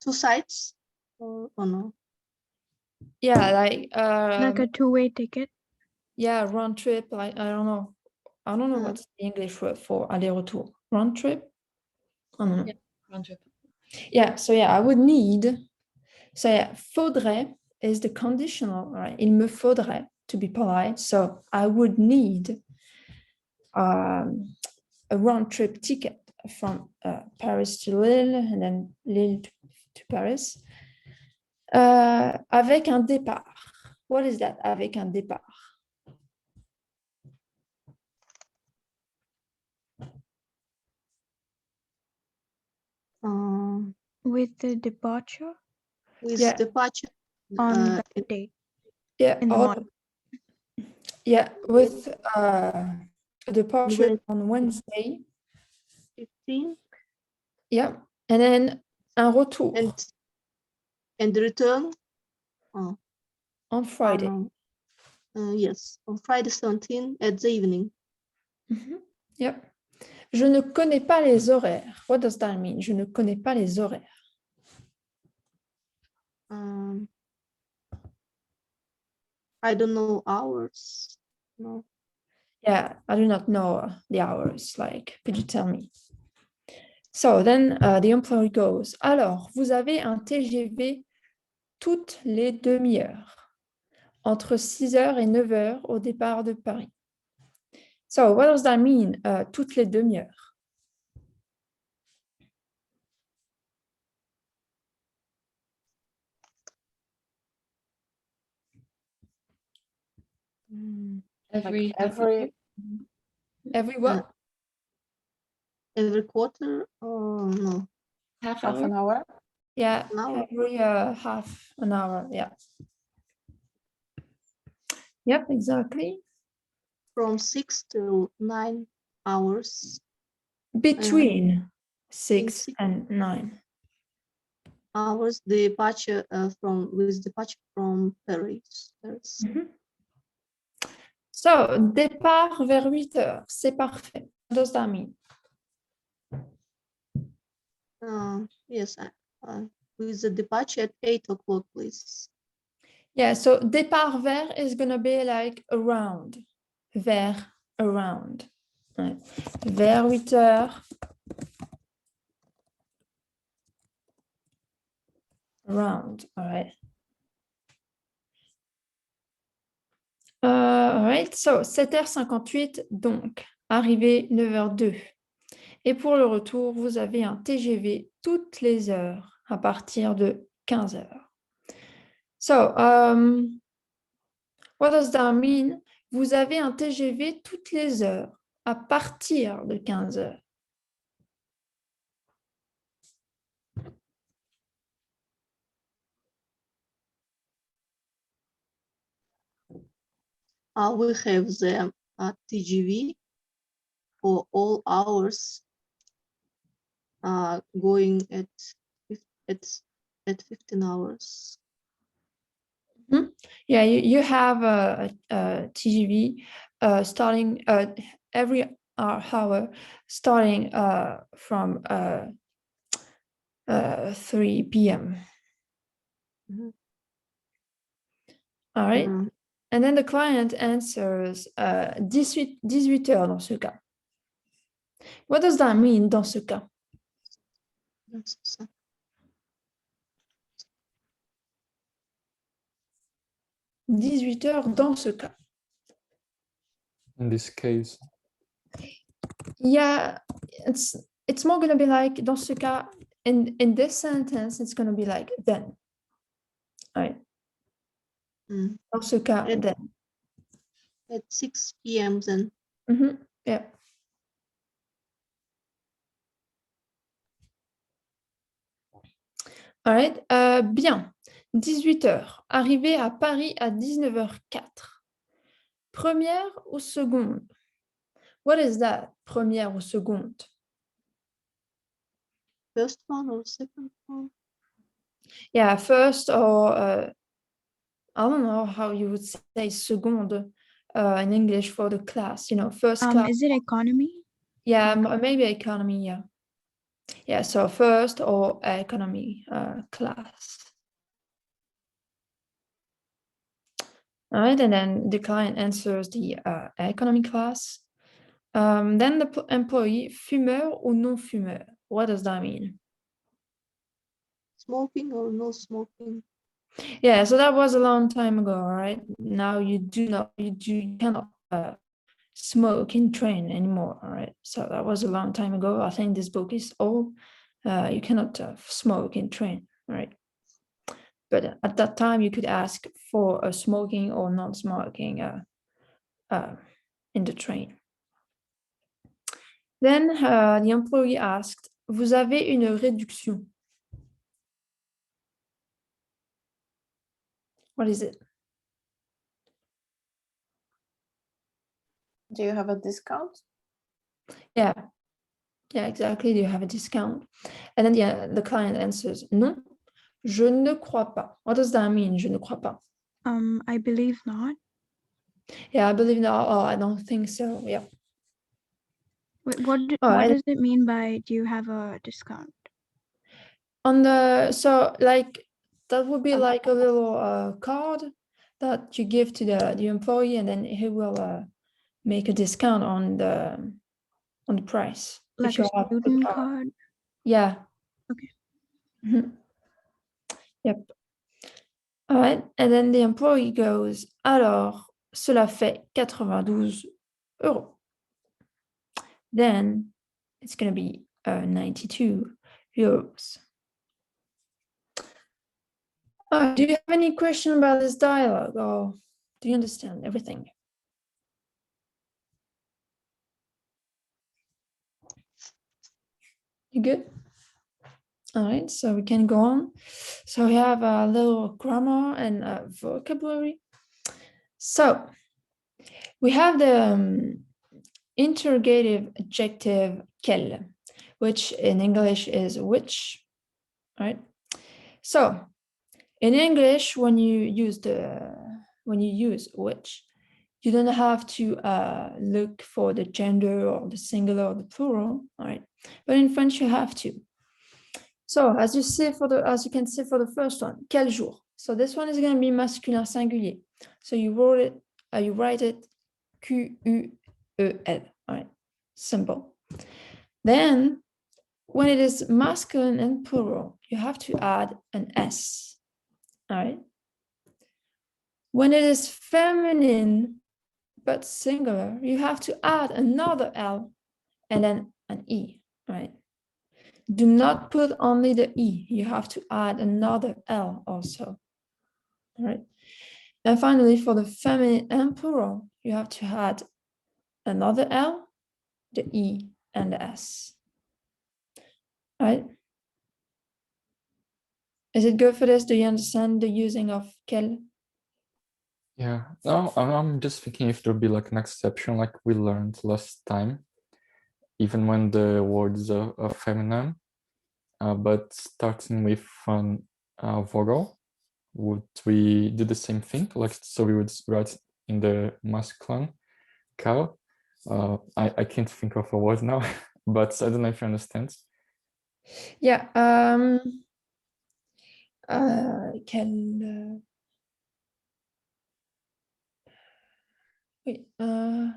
Speaker 6: 2 sides or no?
Speaker 2: Yeah, like
Speaker 8: a two-way ticket.
Speaker 2: yeah, round trip. Like I don't know what's the English word for aller-retour. Round trip. I don't know.
Speaker 4: Yeah, round trip.
Speaker 2: Yeah, so yeah, I would need. So yeah, faudrait is the conditional, right? Il me faudrait to be polite. So I would need a round trip ticket from Paris to Lille and then Lille to Paris avec un départ. What is that? Avec un départ.
Speaker 8: With the departure
Speaker 6: With
Speaker 2: Yeah.
Speaker 6: departure
Speaker 8: on that date.
Speaker 2: Yeah,
Speaker 8: In the morning.
Speaker 2: yeah, with departure on Wednesday.
Speaker 6: 15
Speaker 2: Yeah, and then un retour
Speaker 6: and the return
Speaker 2: on Friday.
Speaker 6: yes, on Friday 17 at the evening.
Speaker 2: Yep. Je ne connais pas les horaires. What does that mean? Je ne connais pas les horaires.
Speaker 6: I don't know hours. No.
Speaker 2: Yeah, I do not know the hours. Like, could you tell me? So then the employee goes, alors, vous avez un TGV toutes les demi-heures, entre 6h et 9h au départ de Paris. So what does that mean, toutes les demi-heures?
Speaker 4: Every
Speaker 7: Like every
Speaker 2: Every what?
Speaker 6: Every quarter or no?
Speaker 4: half
Speaker 7: half
Speaker 4: hour.
Speaker 7: an hour.
Speaker 2: Yeah,
Speaker 6: An hour.
Speaker 2: every half an hour. Yeah. Yep, exactly.
Speaker 6: From 6 to 9 hours.
Speaker 2: Between 6
Speaker 6: 6
Speaker 2: and 9.
Speaker 6: hours departure departure from Paris.
Speaker 2: So, départ vers 8 heures. C'est parfait. What does that mean?
Speaker 6: Yes, with the departure at 8 o'clock, please.
Speaker 2: Yeah, so départ vers is going to be like around. Vers, around. Ouais. Vers 8 heures. Around, all right. All right, so 7h58, donc, arrivé 9h02. Et pour le retour, vous avez un TGV toutes les heures à partir de 15h. So, what does that mean? Vous avez un TGV toutes les heures à partir de 15h.
Speaker 6: We have the TGV for all hours going at 15 hours.
Speaker 2: Yeah, you have a TGV starting every hour, starting from 3 p.m. All right. And then the client answers 18 heures dans ce cas. What does that mean dans ce cas? 18 heures dans ce cas.
Speaker 1: In this case.
Speaker 2: Yeah, it's more going to be like dans ce cas, in this sentence, it's going to be like then. All right. Dans ce cas, then.
Speaker 6: At 6 p.m. then.
Speaker 2: Yeah. All right. Bien. 18 heures. Arrivé à Paris à 19h04. Première ou seconde? What is that? Première ou seconde?
Speaker 6: First one or second one?
Speaker 2: Yeah, first or I don't know how you would say seconde in English for the class. You know, first class.
Speaker 8: Is it economy?
Speaker 2: Yeah, maybe economy. Yeah. Yeah. So first or economy class. All right, and then the client answers the economy class. Then the employee, fumeur ou non fumeur? What does that mean?
Speaker 6: Smoking or no smoking?
Speaker 2: Yeah, so that was a long time ago, right? Now you cannot smoke in train anymore, all right? So that was a long time ago. I think this book is old. You cannot smoke in train, right? But at that time, you could ask for a smoking or non-smoking in the train. Then the employee asked, vous avez une réduction? What is it?
Speaker 7: Do you have a discount?
Speaker 2: Yeah, exactly. Do you have a discount? And then the client answers, non, je ne crois pas. What does that mean, je ne crois pas?
Speaker 8: I believe not.
Speaker 2: Yeah, I believe not. Oh, I don't think so. Yeah.
Speaker 8: Wait, what does it mean by do you have a discount?
Speaker 2: So like that would be like a little card that you give to the employee, and then he will make a discount on the price.
Speaker 8: Like a student card?
Speaker 2: Yeah.
Speaker 8: Okay.
Speaker 2: Yep. All right. And then the employee goes, alors, cela fait 92 euros. Then it's going to be 92 euros. Do you have any question about this dialogue, or do you understand everything? You good? All right, so we can go on. So we have a little grammar and vocabulary. So we have the interrogative adjective quel, which in English is which, right? So in English, when you use which, you don't have to look for the gender or the singular or the plural, all right? But in French, you have to. So as you can see for the first one, quel jour. So this one is going to be masculin singulier. So you write it Q-U-E-L, all right? Simple. Then when it is masculine and plural, you have to add an S, all right? When it is feminine but singular, you have to add another L and then an E, right? Do not put only the E, you have to add another L also, all right? And finally, for the feminine and plural, you have to add another L, the E, and the S, right? Is it good for this? Do you understand the using of quel?
Speaker 1: Yeah, no, I'm just thinking if there'll be like an exception like we learned last time, even when the words are feminine, but starting with an vowel, would we do the same thing? Like, so we would write in the masculine cow. I can't think of a word now, but I don't know if you understand.
Speaker 2: Yeah, quel... wait, oh,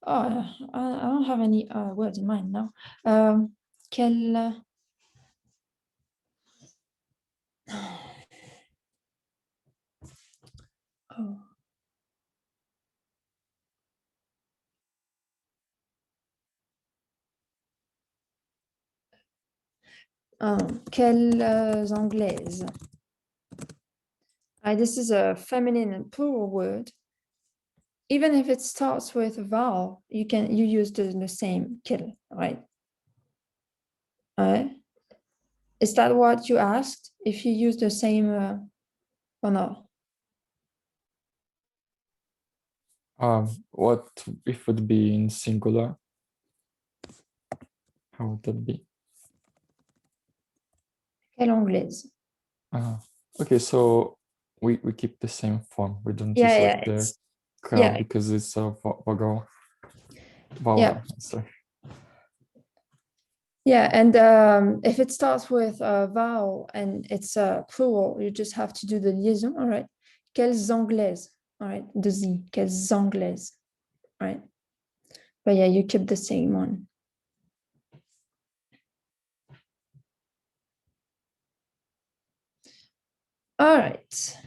Speaker 2: I don't have any words in mind now. Quel... Oh. Quelles anglaises. This is a feminine and plural word. Even if it starts with a vowel, you use the same quel, right? Is that what you asked? If you use the same or no?
Speaker 1: What if it would be in singular? How would that be?
Speaker 2: Quelle anglaise.
Speaker 1: Okay, so we keep the same form. We don't
Speaker 2: Yeah,
Speaker 1: use
Speaker 2: yeah,
Speaker 1: like the
Speaker 2: it's-
Speaker 1: cow
Speaker 2: yeah.
Speaker 1: because it's a vowel.
Speaker 2: Yeah.
Speaker 1: Sorry.
Speaker 2: Yeah, and if it starts with a vowel and it's a plural, you just have to do the liaison, all right? Quelles anglaises, all right? The Z, quelles anglaises, right? But yeah, you keep the same one. All right.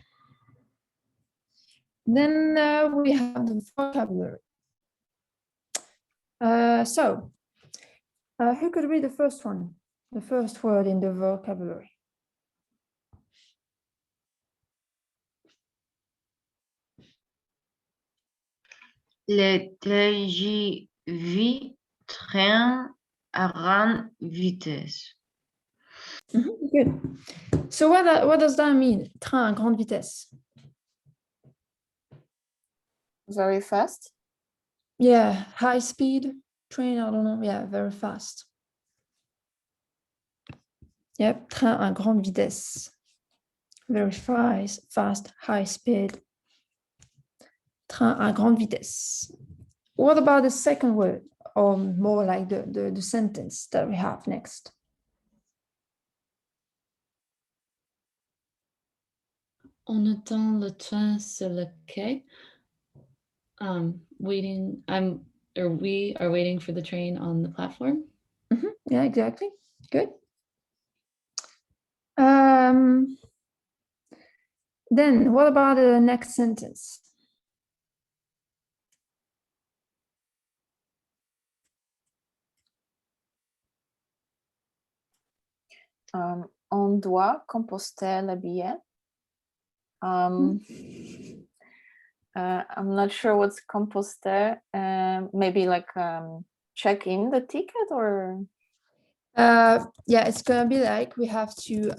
Speaker 2: Then we have the vocabulary. Who could read the first one? The first word in the vocabulary.
Speaker 3: Le TGV, train à grande vitesse.
Speaker 2: Good. So what does that mean? Train à grande vitesse.
Speaker 7: Very fast.
Speaker 2: Yeah, high speed train, I don't know. Yeah, very fast. Yep, train à grande vitesse. Very fast, high speed. Train à grande vitesse. What about the second word, or more like the sentence that we have next?
Speaker 4: On attend le train sur le quai. We are waiting for the train on the platform.
Speaker 2: Yeah, exactly. Good. Then what about the next sentence?
Speaker 7: On doit composter le billet. I'm not sure what's composter. Maybe like check in the ticket or.
Speaker 2: Yeah, it's gonna be like we have to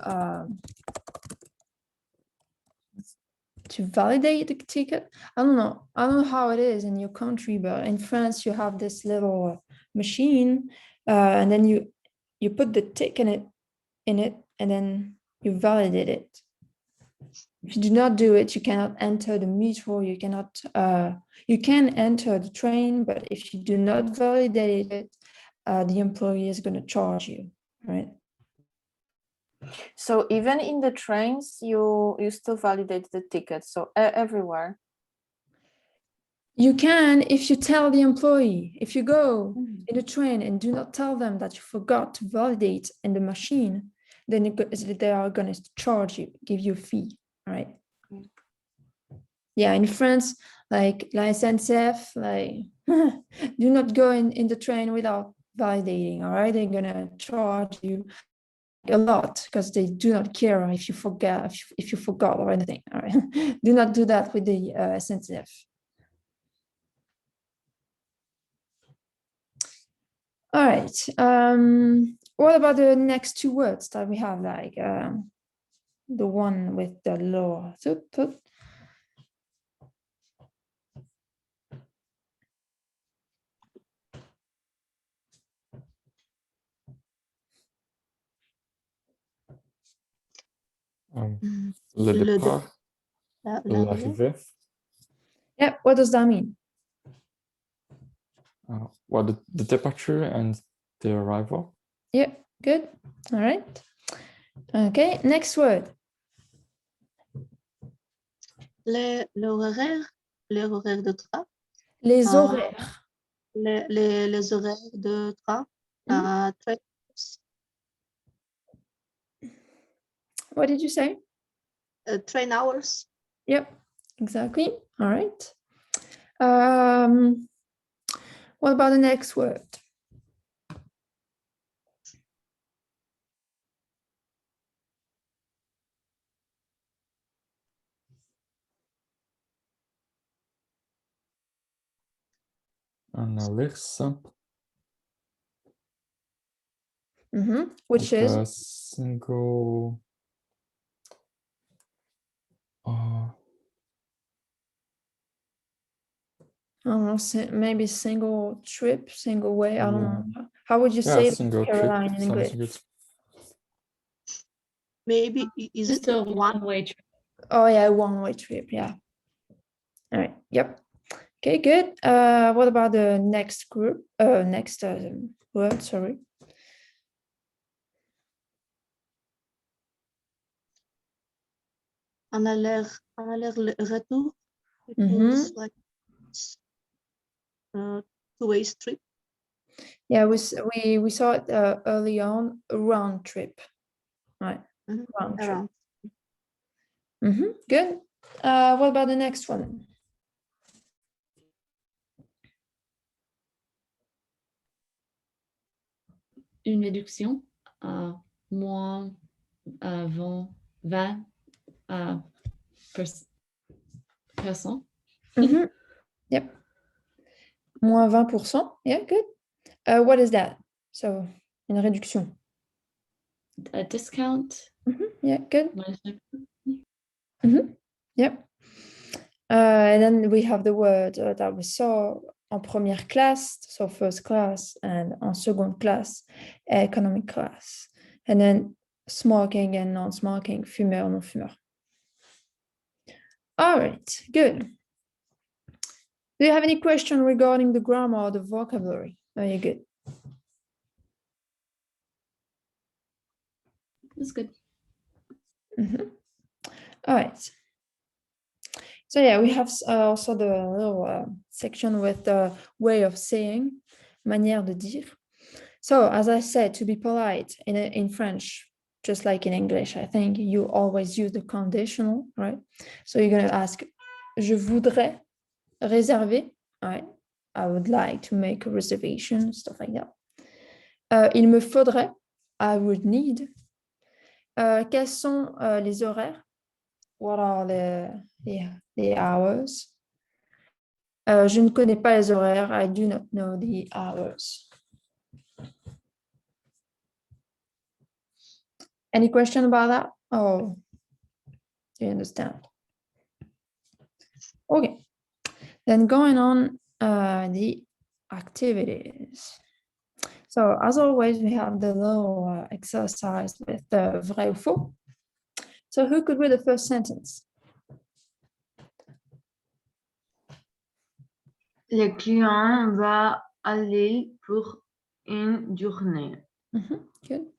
Speaker 2: validate the ticket. I don't know how it is in your country, but in France you have this little machine, and then you put the ticket in it, and then you validate it. If you do not do it, you cannot enter the metro. You cannot. You can enter the train, but if you do not validate it, the employee is going to charge you, right?
Speaker 7: So even in the trains, you still validate the ticket. So everywhere.
Speaker 2: You can if you tell the employee. If you go in the train and do not tell them that you forgot to validate in the machine, then they are going to charge you, give you a fee, right? Yeah, in France, like la SNCF, like do not go in the train without validating, all right? They're gonna charge you a lot because they do not care if you forget or anything, all right? Do not do that with the SNCF. All right. What about the next two words that we have, like the one with the lower?
Speaker 1: Le départ,
Speaker 6: l'arrivée.
Speaker 1: l'arrivée.
Speaker 2: Yeah, what does that mean?
Speaker 1: Well, the departure and the arrival.
Speaker 2: Yeah, good. All right. Okay, next word.
Speaker 6: L'horaire de train.
Speaker 2: Les horaires.
Speaker 6: Les horaires de train. Train.
Speaker 2: What did you say?
Speaker 6: Train hours.
Speaker 2: Yep, exactly. All right. What about the next word?
Speaker 1: Un alerce.
Speaker 2: Which
Speaker 1: like
Speaker 2: is?
Speaker 1: a single.
Speaker 2: I don't know, maybe single trip, single way. I don't know. How would you say it,
Speaker 1: single
Speaker 2: Caroline,
Speaker 1: trip
Speaker 2: in English?
Speaker 1: sounds good.
Speaker 6: Maybe is
Speaker 4: Just
Speaker 6: it
Speaker 4: a one-way trip.
Speaker 2: Oh yeah, one-way trip. Yeah. All right. Yep. Okay, good. What about the next group? Next word. Sorry.
Speaker 6: un aller-retour. It means like two-way trip.
Speaker 2: Yeah, we saw it early on, a round trip. Right. Round trip. Good. What about the next one?
Speaker 4: Une réduction à moins 20 %.
Speaker 2: Yep. Moins 20%. Yeah, good. What is that? So, une réduction.
Speaker 4: A discount.
Speaker 2: Yeah, good. Yep. And then we have the word that we saw en première classe, so first class, and en seconde classe, economic class. And then smoking and non-smoking, fumeur, non-fumeur. All right, good. Do you have any question regarding the grammar or the vocabulary? Are you good?
Speaker 4: That's good.
Speaker 2: All right. So yeah, we have also the little section with the way of saying, manière de dire. So as I said, to be polite in French, just like in English, I think you always use the conditional, right? So you're going to ask, je voudrais réserver, right? I would like to make a reservation, stuff like that. Il me faudrait, I would need. Quels sont les horaires? What are the hours? Je ne connais pas les horaires. I do not know the hours. Any question about that? Oh, do you understand? Okay. Then going on the activities. So as always, we have the little exercise with the vrai ou faux. So who could read the first sentence?
Speaker 3: Le client va aller pour une journée.
Speaker 2: Good.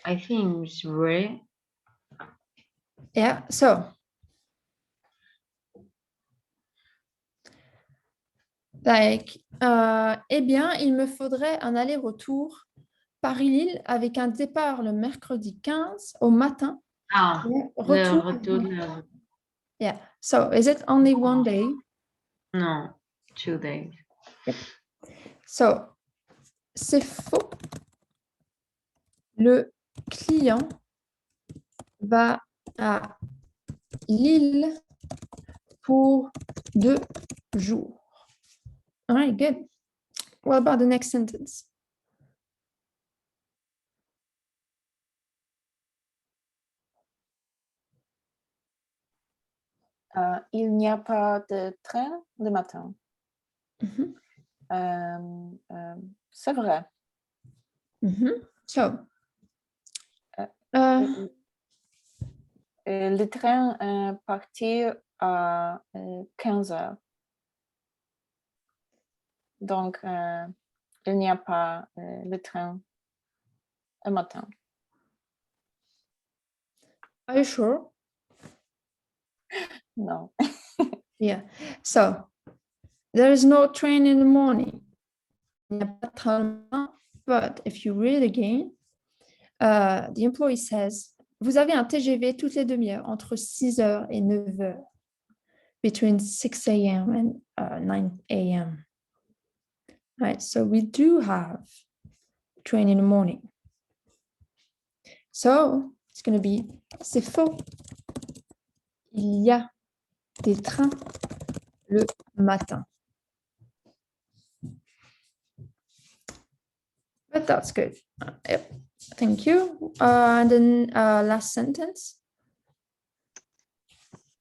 Speaker 3: I think it's vrai.
Speaker 2: Yeah, so like, eh bien, il me faudrait un aller-retour Paris-Lille avec un départ le mercredi 15 au matin.
Speaker 3: Ah,
Speaker 2: et
Speaker 3: le
Speaker 2: retour.
Speaker 3: retour.
Speaker 2: Yeah, so is it only one day?
Speaker 3: Non, 2 days.
Speaker 2: So, c'est faux. Le client va à Lille pour 2 jours. All right, good. What about the next sentence?
Speaker 7: Il n'y a pas de train le matin.
Speaker 2: Mhm.
Speaker 7: C'est vrai.
Speaker 2: So,
Speaker 7: Le train partit à 15 heures. Donc, il n'y a pas le train le matin.
Speaker 2: are you sure?
Speaker 7: Non.
Speaker 2: Yeah. So, there is no train in the morning. Il n'y a pas de train le matin, but if you read again, the employee says, vous avez un TGV toutes les demi-heures entre 6 heures et 9 heures. Between 6 a.m. and 9 a.m. Right, so we do have train in the morning. So it's going to be, c'est faux. Il y a des trains le matin. But that's good. Yep. Thank you. And then last sentence.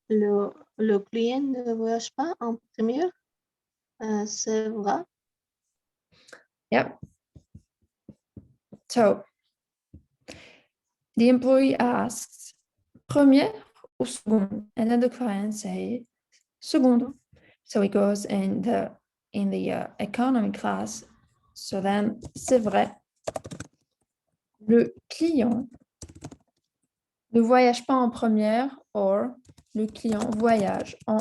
Speaker 6: Le client ne voyage pas en première. C'est vrai.
Speaker 2: Yep. So the employee asks, première ou seconde? And then the client says, seconde. So it goes in the economy class. So then, c'est vrai. Le client ne voyage pas en première, or le client voyage en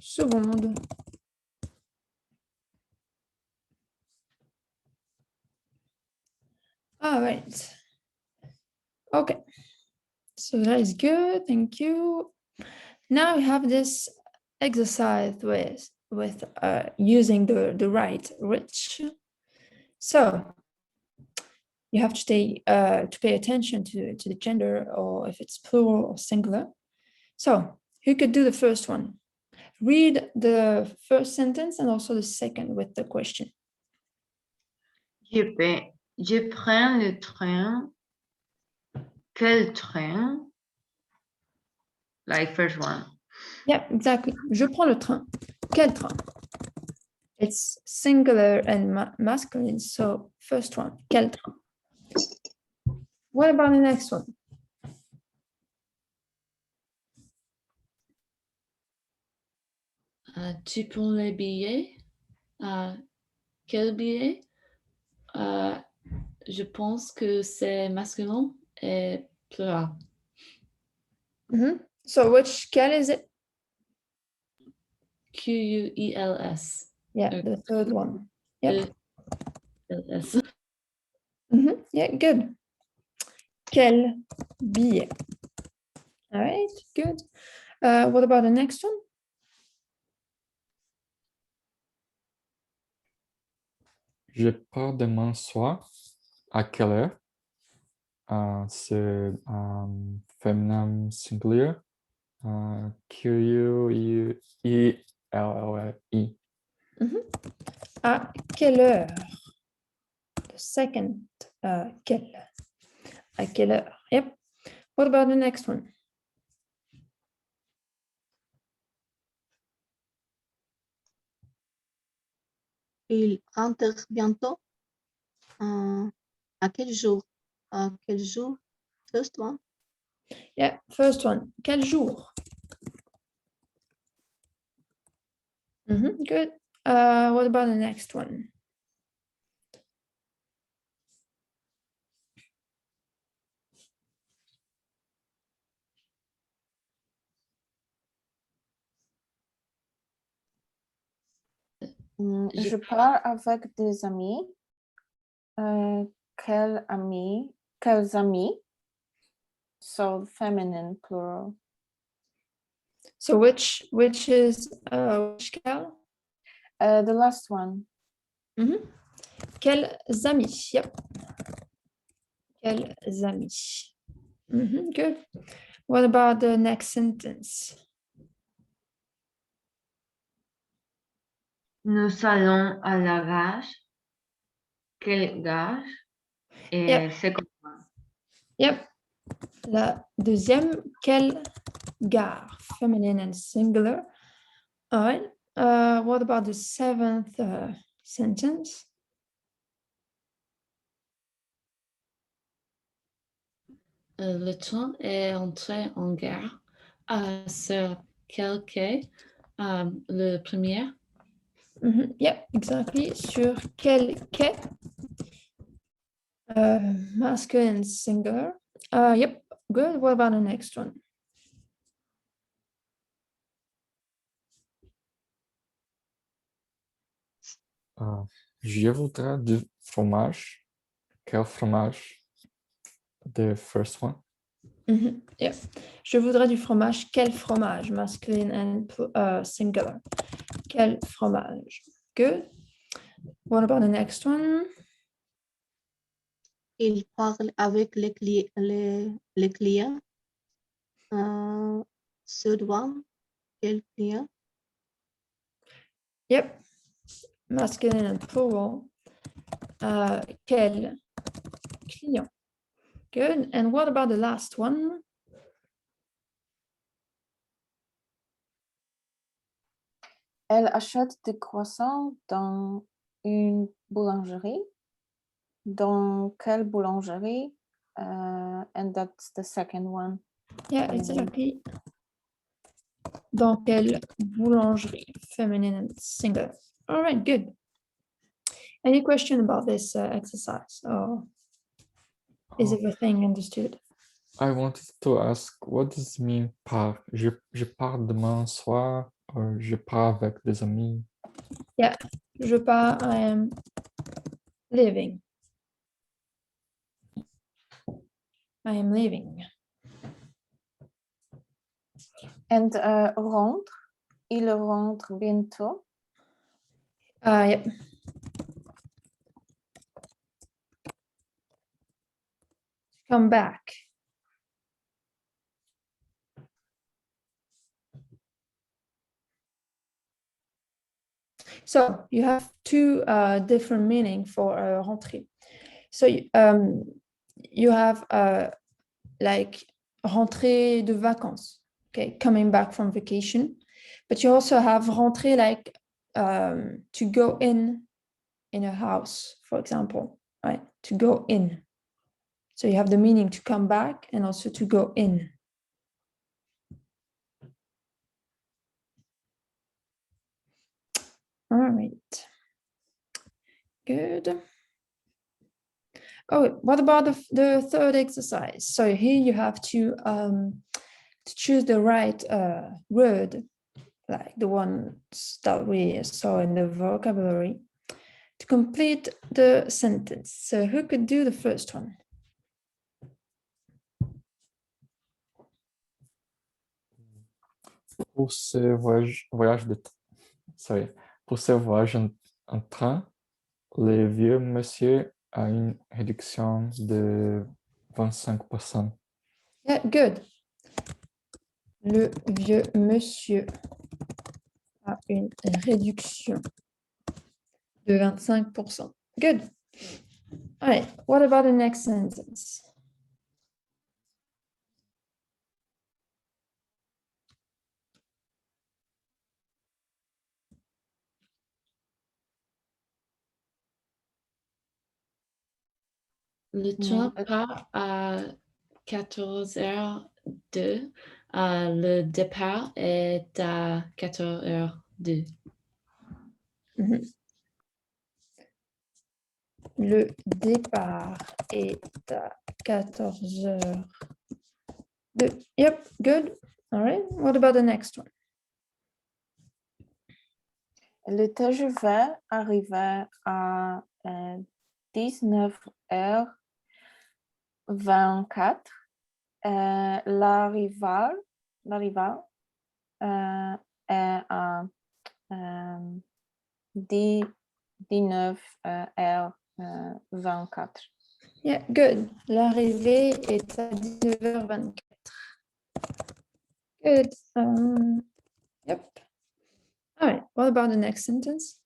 Speaker 2: seconde. All right. Okay. So that is good. Thank you. Now we have this exercise with using the right which. So you have to pay attention to the gender, or if it's plural or singular. So who could do the first one? Read the first sentence and also the second with the question.
Speaker 3: Je prends le train. Quel train? Like first one.
Speaker 2: Yeah, exactly. Je prends le train. Quel train? It's singular and masculine, so first one. Quel train? What about the next one?
Speaker 4: Tu prends les billets? Quel billet? Je pense que c'est masculin et plural.
Speaker 2: So which quel is it?
Speaker 4: Quels.
Speaker 2: Yeah, the third one. Yeah.
Speaker 4: ELS.
Speaker 2: Yeah, good. Quel billet? All right, good. What about the next one?
Speaker 1: Je pars demain soir. À quelle heure? C'est féminin singulier. Quilli.
Speaker 2: quelle heure? The second, quelle? À quelle heure? Yep. What about the next one?
Speaker 6: Il rentre bientôt. À quel jour? À quel jour? First one.
Speaker 2: Yeah, first one. Quel jour? Good. What about the next one?
Speaker 7: Je pars avec des amis. Quels amis? Quels amis? So feminine plural.
Speaker 2: So which is which quel?
Speaker 7: The last one.
Speaker 2: Quels amis? Yep. Quels amis? Good. What about the next sentence?
Speaker 3: Nous allons à la gare. Quelle gare? Et
Speaker 2: Yep.
Speaker 3: c'est comment?
Speaker 2: Yep. La deuxième, quelle gare? Feminine and singular. All right. What about the seventh sentence?
Speaker 4: Le train est entré en gare. Sur quel quai? Le premier.
Speaker 2: Yep, exactly. Sur quel quai? Masculine and singular. Yep, good. What about the next one?
Speaker 1: Je voudrais du fromage. Quel fromage? The first one.
Speaker 2: Yep. Je voudrais du fromage. Quel fromage? Masculine and singular. Quel fromage? Good. What about the next one?
Speaker 6: Il parle avec les clients. Third one. Quel client?
Speaker 2: Yep. Masculine and plural. Quel client? Good. And what about the last one?
Speaker 7: Elle achète des croissants dans une boulangerie. Dans quelle boulangerie? And that's the second one.
Speaker 2: Yeah, exactly. Dans quelle boulangerie? Feminine and singular. All right, good. Any question about this exercise? Or is everything understood?
Speaker 1: I wanted to ask, what does it mean par? Je pars demain soir, or je pars avec des amis?
Speaker 2: Yeah, je pars, I am leaving. I am leaving.
Speaker 7: And rentre. Il rentre bientôt.
Speaker 2: Yep. Come back. So you have two different meaning for rentrer. So you have like rentrer de vacances, okay, coming back from vacation, but you also have rentrer like to go in a house, for example, right? To go in. So you have the meaning to come back and also to go in. All right. Good. Oh, what about the third exercise? So here you have to choose the right word, like the ones that we saw in the vocabulary, to complete the sentence. So who could do the first one?
Speaker 1: Pour ce pour ce voyage en train, le vieux monsieur a une réduction de 25%.
Speaker 2: Yeah, good. Le vieux monsieur a une réduction De 25%. Good. All right, what about the next sentence?
Speaker 4: Le train part à 14h02. Le départ est à 14h02.
Speaker 2: Le départ est à 14h02. Yep, good. All right, what about the next one?
Speaker 7: Le TGV arrivait à 19h24. L'arrivée est à 19h24.
Speaker 2: Yeah, good. L'arrivée est à 19h24. Good. Yep. All right, what about the next sentence?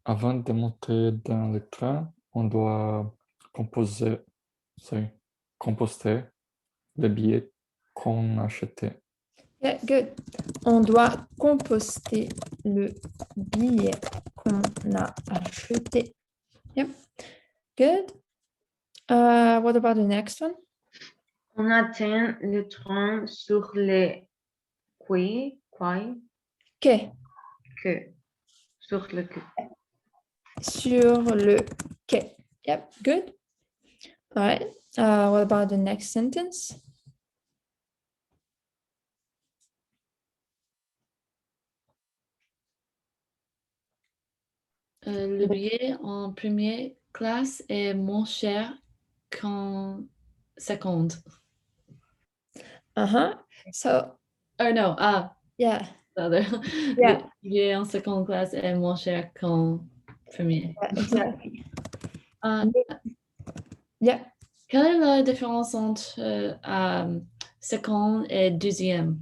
Speaker 1: Avant de monter dans le train, on doit composter le billet qu'on a acheté.
Speaker 2: Yeah, good. On doit composter le billet qu'on a acheté. Yep. Good. What about the next one?
Speaker 3: On attend le train sur le quai.
Speaker 2: Quai.
Speaker 3: Sur le quai.
Speaker 2: Sur le quai. Yep, good. All right. What about the next sentence?
Speaker 4: Le billet en première classe est moins cher qu'en seconde.
Speaker 2: So,
Speaker 4: Oh no,
Speaker 2: yeah.
Speaker 4: other.
Speaker 2: Yeah.
Speaker 4: Le billet en seconde classe est moins cher qu'en première.
Speaker 2: Yeah, exactly.
Speaker 4: Uh,
Speaker 2: Yeah.
Speaker 4: Quelle est la différence entre seconde et deuxième?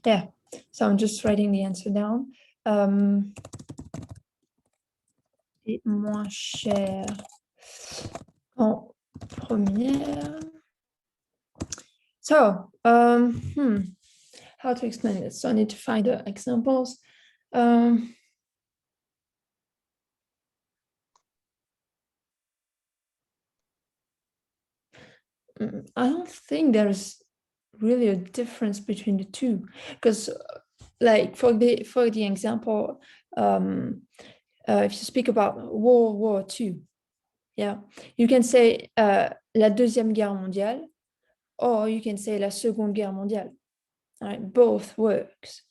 Speaker 2: Yeah. So I'm just writing the answer down. Et moins cher en première. So, how to explain this? So I need to find the examples. I don't think there's really a difference between the two, because like for the example, if you speak about World War II, yeah, you can say la Deuxième Guerre mondiale, or you can say la Seconde Guerre mondiale. Right? Both works.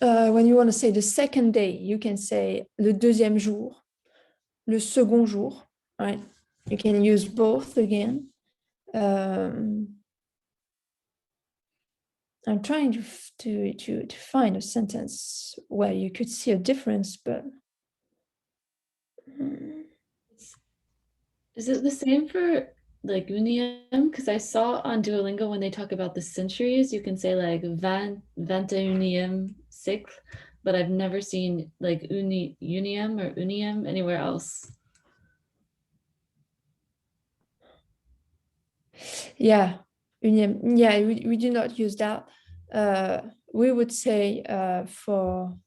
Speaker 2: When you want to say the second day, you can say le deuxième jour, le second jour, right? You can use both again. I'm trying to find a sentence where you could see a difference, but
Speaker 4: Is it the same for like unième? Because I saw on Duolingo when they talk about the centuries, you can say like 21e siècle, but I've never seen like unième or unième anywhere else.
Speaker 2: yeah, unième. Yeah, we do not use that. We would say for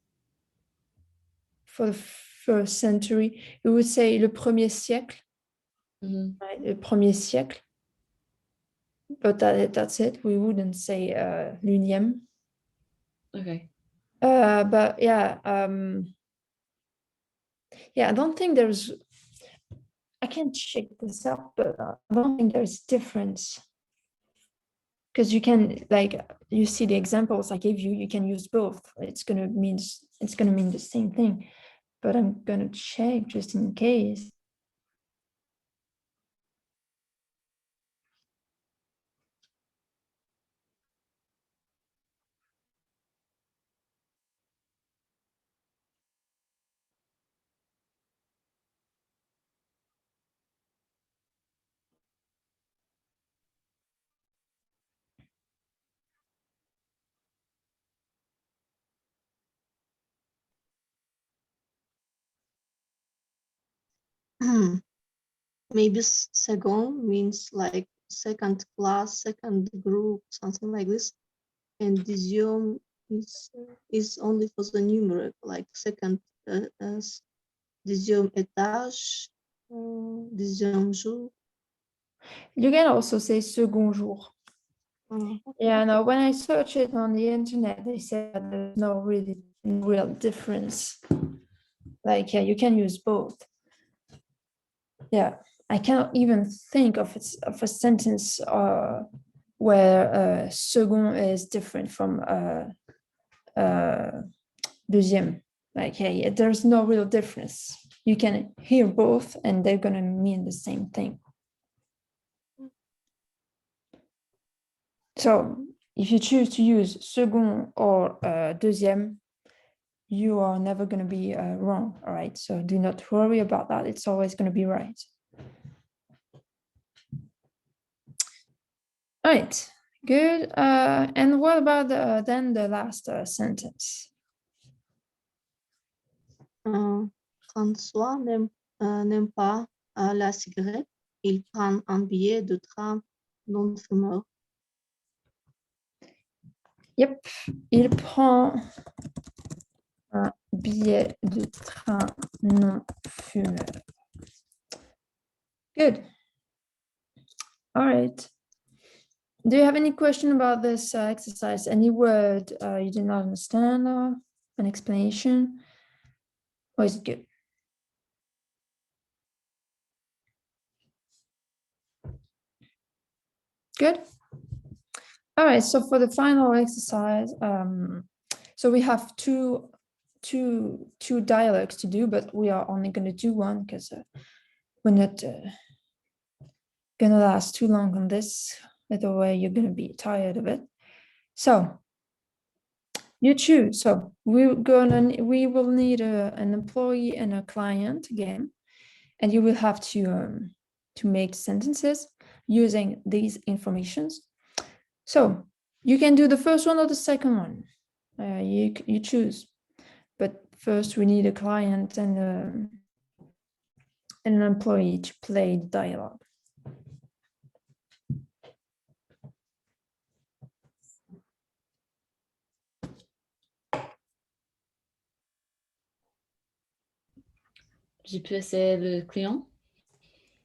Speaker 2: the first century, we would say le premier siècle. Right, le premier siècle. But that's it. We wouldn't say l'unième.
Speaker 4: Okay.
Speaker 2: But yeah, yeah, I don't think there's. I can't check this out, but I don't think there's difference. Because you can, like, you see the examples I gave you. You can use both. It's gonna mean the same thing. But I'm gonna check just in case.
Speaker 6: maybe second means like second class, second group, something like this. And deuxième is only for the numeric, like second, deuxième étage, deuxième jour.
Speaker 2: You can also say second jour.
Speaker 6: Okay.
Speaker 2: Yeah, no, when I search it on the internet, they said that there's no really real difference. Like, yeah, you can use both. Yeah, I cannot even think of a sentence where second is different from deuxième. Like, yeah, there's no real difference. You can hear both and they're gonna mean the same thing. So if you choose to use second or deuxième, you are never going to be wrong, all right? So do not worry about that. It's always going to be right. All right, good. And what about then the last sentence?
Speaker 6: François n'aime pas la cigarette. Il prend un billet de train non-fumeur.
Speaker 2: Yep, il prend un billet de train non fumeur. Good. All right. Do you have any question about this exercise? Any word you did not understand or an explanation? Or is it good? Good. All right, so for the final exercise, so we have two dialogues to do, but we are only going to do one because we're not going to last too long on this. Otherwise, you're going to be tired of it. So you choose. So we will need an employee and a client again, and you will have to make sentences using these informations. So you can do the first one or the second one. You choose. But first, we need a client and an employee to play the dialogue.
Speaker 4: J'ai pu essayer le client.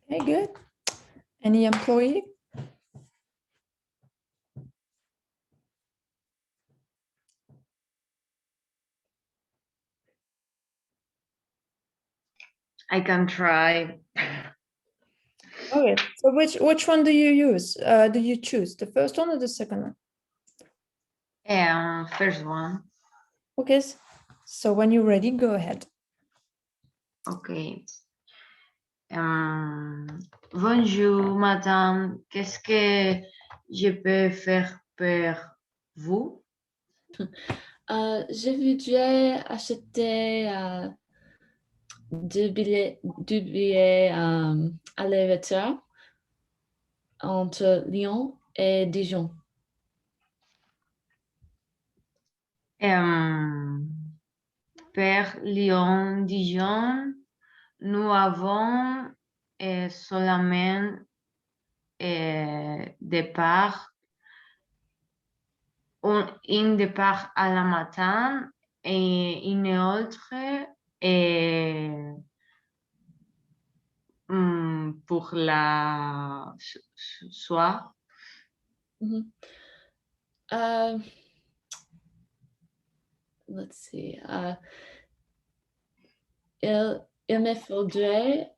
Speaker 2: Okay, good. Any employee?
Speaker 3: I can try.
Speaker 2: Okay, so which one do you use? Do you choose the first one or the second one?
Speaker 3: First one.
Speaker 2: Okay, so when you're ready, go ahead.
Speaker 3: Okay. Bonjour, madame. Qu'est-ce que je peux faire pour vous?
Speaker 4: Je voudrais acheter deux billets aller-retour entre Lyon et Dijon.
Speaker 3: Pour Lyon-Dijon, nous avons seulement départ, un départ à la matin et une autre pour la soir.
Speaker 4: Let's see. Il me faudrait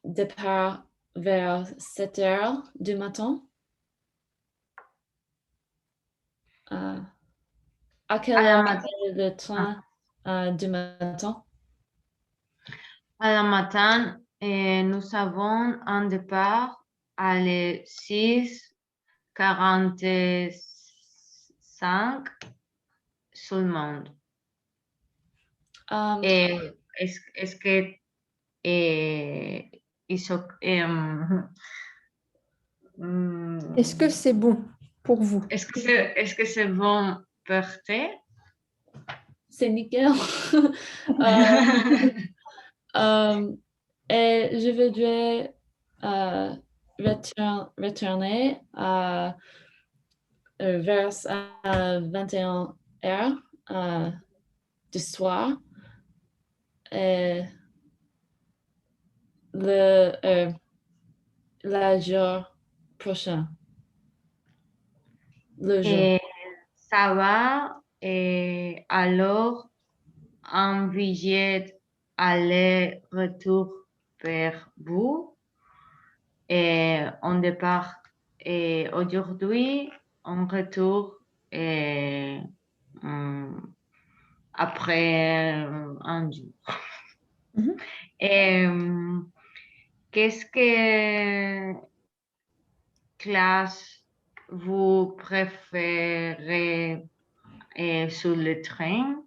Speaker 4: départ vers 7 heures du matin. À quelle heure est le train du matin?
Speaker 3: À la matin, nous avons un départ à les 6h45 seulement. Est-ce que
Speaker 2: Est-ce que c'est bon pour vous?
Speaker 3: Est-ce que c'est bon porter?
Speaker 4: C'est nickel. Et je voudrais retourner vers 21h du soir. Et la jour prochain. Le jour.
Speaker 3: Ça va. Et alors, un billet aller-retour vers vous. Et on départ et aujourd'hui, on retourne et, après un jour. Et qu'est-ce que classe vous préférez sur le train?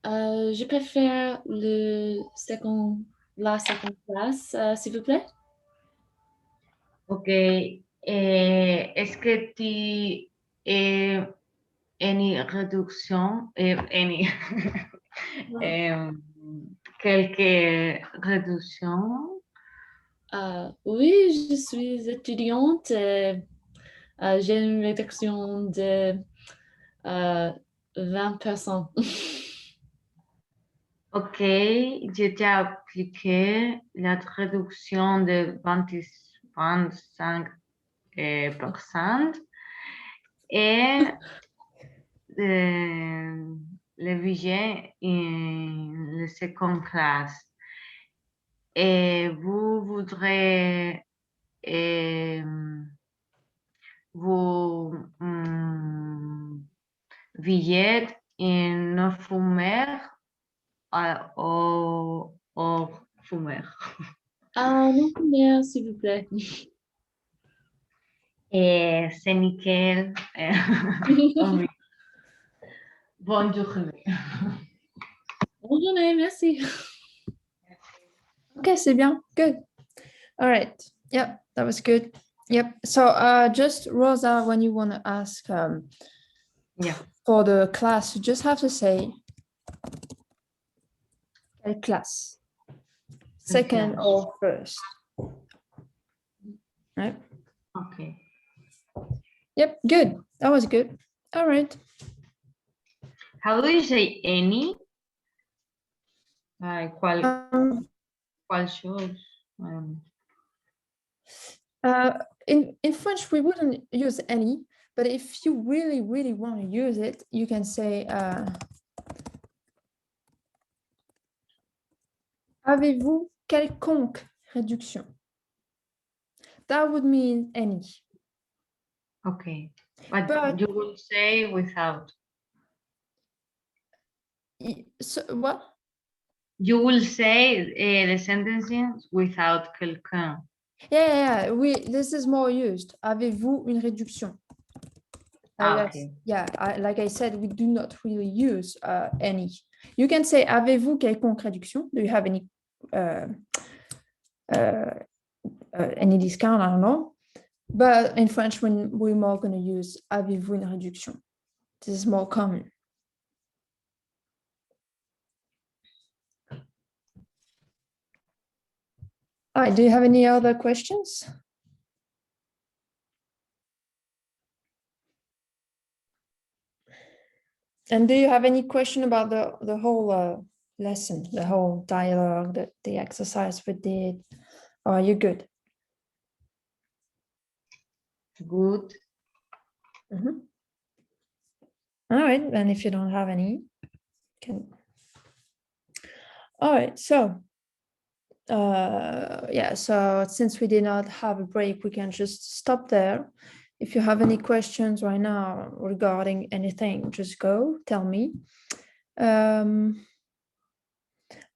Speaker 4: Je préfère la seconde classe, s'il vous plaît.
Speaker 3: Ok. Est-ce que tu as une réduction? Quelques réductions?
Speaker 4: Oui, je suis étudiante. J'ai une réduction de 20%.
Speaker 3: Ok, je t'ai appliqué la réduction de 25% et le budget en la seconde classe. Et vous voudrez vous billets en non-fumeur ou fumeur.
Speaker 4: Non, mais s'il vous plaît.
Speaker 3: Et c'est nickel. Bonne journée.
Speaker 4: Bonne journée, merci.
Speaker 2: Okay, c'est bien. Good. All right. Yep, that was good. Yep. So just Rosa, when you want to ask
Speaker 3: Yeah.
Speaker 2: for the class, you just have to say quelle classe, second
Speaker 3: class.
Speaker 2: or first. Right.
Speaker 3: Okay.
Speaker 2: Yep, good. That was good. All right.
Speaker 3: How do you say any? ¿Cuál shows?
Speaker 2: In French, we wouldn't use any, but if you really, really want to use it, you can say avez-vous quelconque réduction? That would mean any.
Speaker 3: Okay. But you will say without.
Speaker 2: So, what?
Speaker 3: You will say the sentences without quelqu'un.
Speaker 2: Yeah. This is more used. Avez-vous une réduction?
Speaker 3: Okay.
Speaker 2: Like I said, we do not really use any. You can say avez-vous quelconque réduction? Do you have any discount? I don't know. But in French, we're more going to use avez-vous une réduction? This is more common. All right, do you have any other questions? And do you have any question about the whole lesson, the whole dialogue, the exercise we did? Or are you good?
Speaker 3: Good.
Speaker 2: All right, and if you don't have any, can. All right, so so since we did not have a break, we can just stop there. If you have any questions right now regarding anything, just go tell me.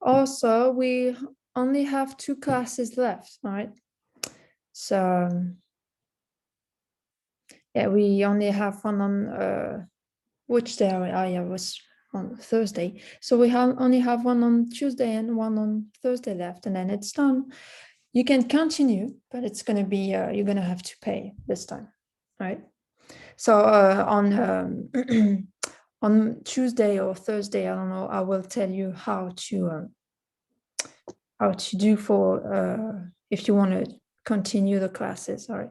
Speaker 2: Also, we only have 2 classes left, all right? So yeah, we only have one on which day was on Thursday. So we only have one on Tuesday and one on Thursday left, and then it's done. You can continue, but it's going to be you're going to have to pay this time, right? So on on Tuesday or Thursday, I don't know, I will tell you how to how to do for if you want to continue the classes. Sorry,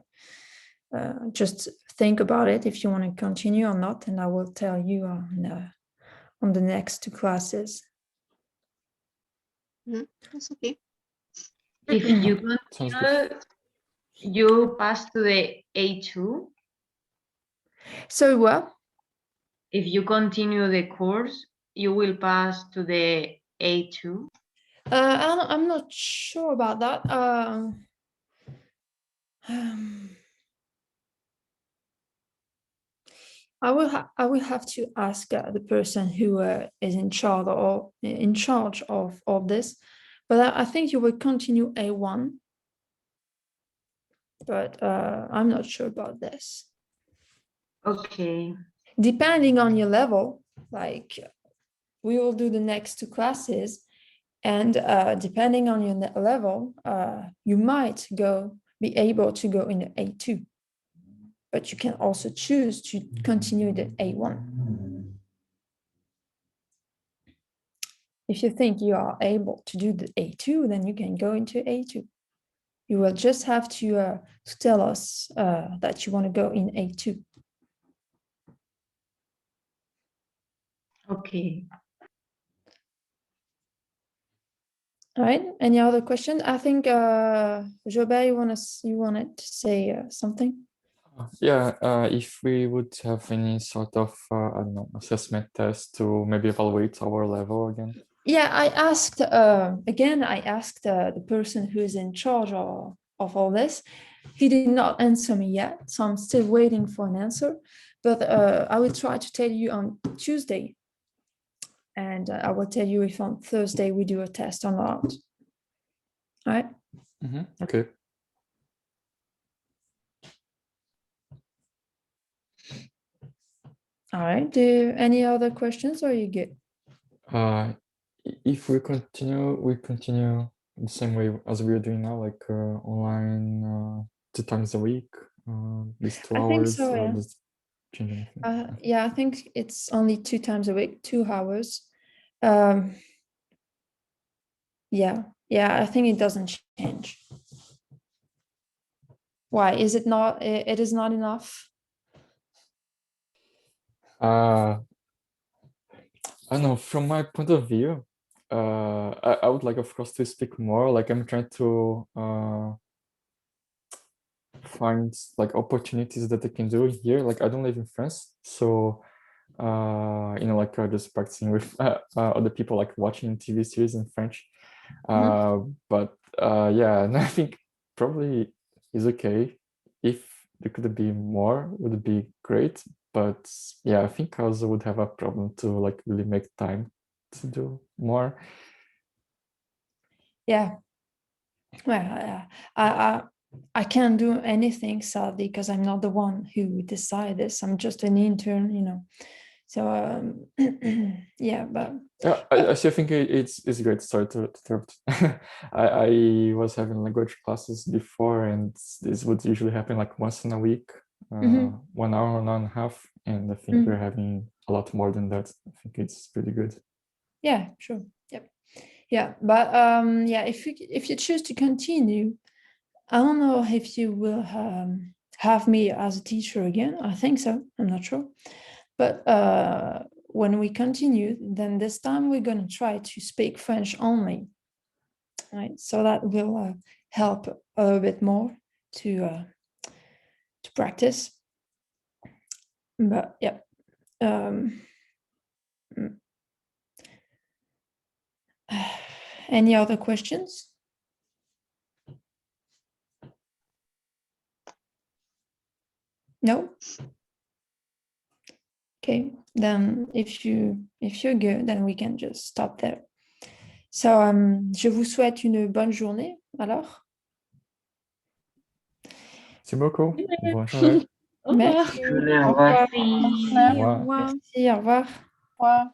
Speaker 2: just think about it if you want to continue or not, and I will tell you on the next 2 classes.
Speaker 6: That's okay.
Speaker 3: If you
Speaker 1: Sounds
Speaker 3: continue,
Speaker 1: good.
Speaker 3: you pass to the A2.
Speaker 2: So what?
Speaker 3: If you continue the course, you will pass to the A2.
Speaker 2: I'm not sure about that. I will have to ask the person who is in charge of all this, but I think you will continue A1. But I'm not sure about this.
Speaker 3: Okay.
Speaker 2: Depending on your level, like we will do the next 2 classes, and depending on your level, you might be able to go in the A2, but you can also choose to continue the A1. If you think you are able to do the A2, then you can go into A2. You will just have to tell us that you want to go in A2.
Speaker 3: Okay.
Speaker 2: All right. Any other questions? I think Jobert, you wanted to say something?
Speaker 1: Yeah, if we would have any sort of I don't know, assessment test to maybe evaluate our level again.
Speaker 2: Yeah, I asked the person who is in charge of all this. He did not answer me yet, so I'm still waiting for an answer. But I will try to tell you on Tuesday, and I will tell you if on Thursday we do a test or not. All right.
Speaker 1: Okay.
Speaker 2: All right. Any other questions, or are you good?
Speaker 1: If we continue the same way as we are doing now, like online 2 times a week, these 2
Speaker 2: I
Speaker 1: hours.
Speaker 2: think so, yeah.
Speaker 1: Does it change anything?
Speaker 2: Yeah, I think it's only 2 times a week, 2 hours. Yeah, I think it doesn't change. Why is it not? It is not enough.
Speaker 1: I don't know. From my point of view, I would like, of course, to speak more. Like I'm trying to find like opportunities that I can do here. Like I don't live in France, so like just practicing with other people, like watching TV series in French. But yeah, and I think probably is okay. If there could be more, would be great. But yeah, I think I also would have a problem to like really make time to do more.
Speaker 2: Yeah. Well, I can't do anything, sadly, because I'm not the one who decide this. I'm just an intern, So yeah, but
Speaker 1: Yeah, I still think it's great. Sorry to interrupt. I was having language classes before, and this would usually happen like once in a week, 1 hour, 1.5 hours, and I think we're having a lot more than that. I think it's pretty good.
Speaker 2: Yeah, sure. Yep. Yeah, but yeah, if you choose to continue, I don't know if you will have me as a teacher again. I think so. I'm not sure. But when we continue, then this time we're going to try to speak French only. Right? So that will help a little bit more to practice. But yeah. Any other questions? No? Okay, then if you're good, then we can just stop there. So, je vous souhaite une bonne journée, alors.
Speaker 1: Merci beaucoup. Bonne journée.
Speaker 4: Au revoir.
Speaker 2: Merci.
Speaker 5: Au
Speaker 2: Au
Speaker 5: revoir.
Speaker 2: revoir.
Speaker 8: Merci, au
Speaker 1: Au revoir.
Speaker 8: revoir.
Speaker 2: Merci, au revoir.
Speaker 7: Well,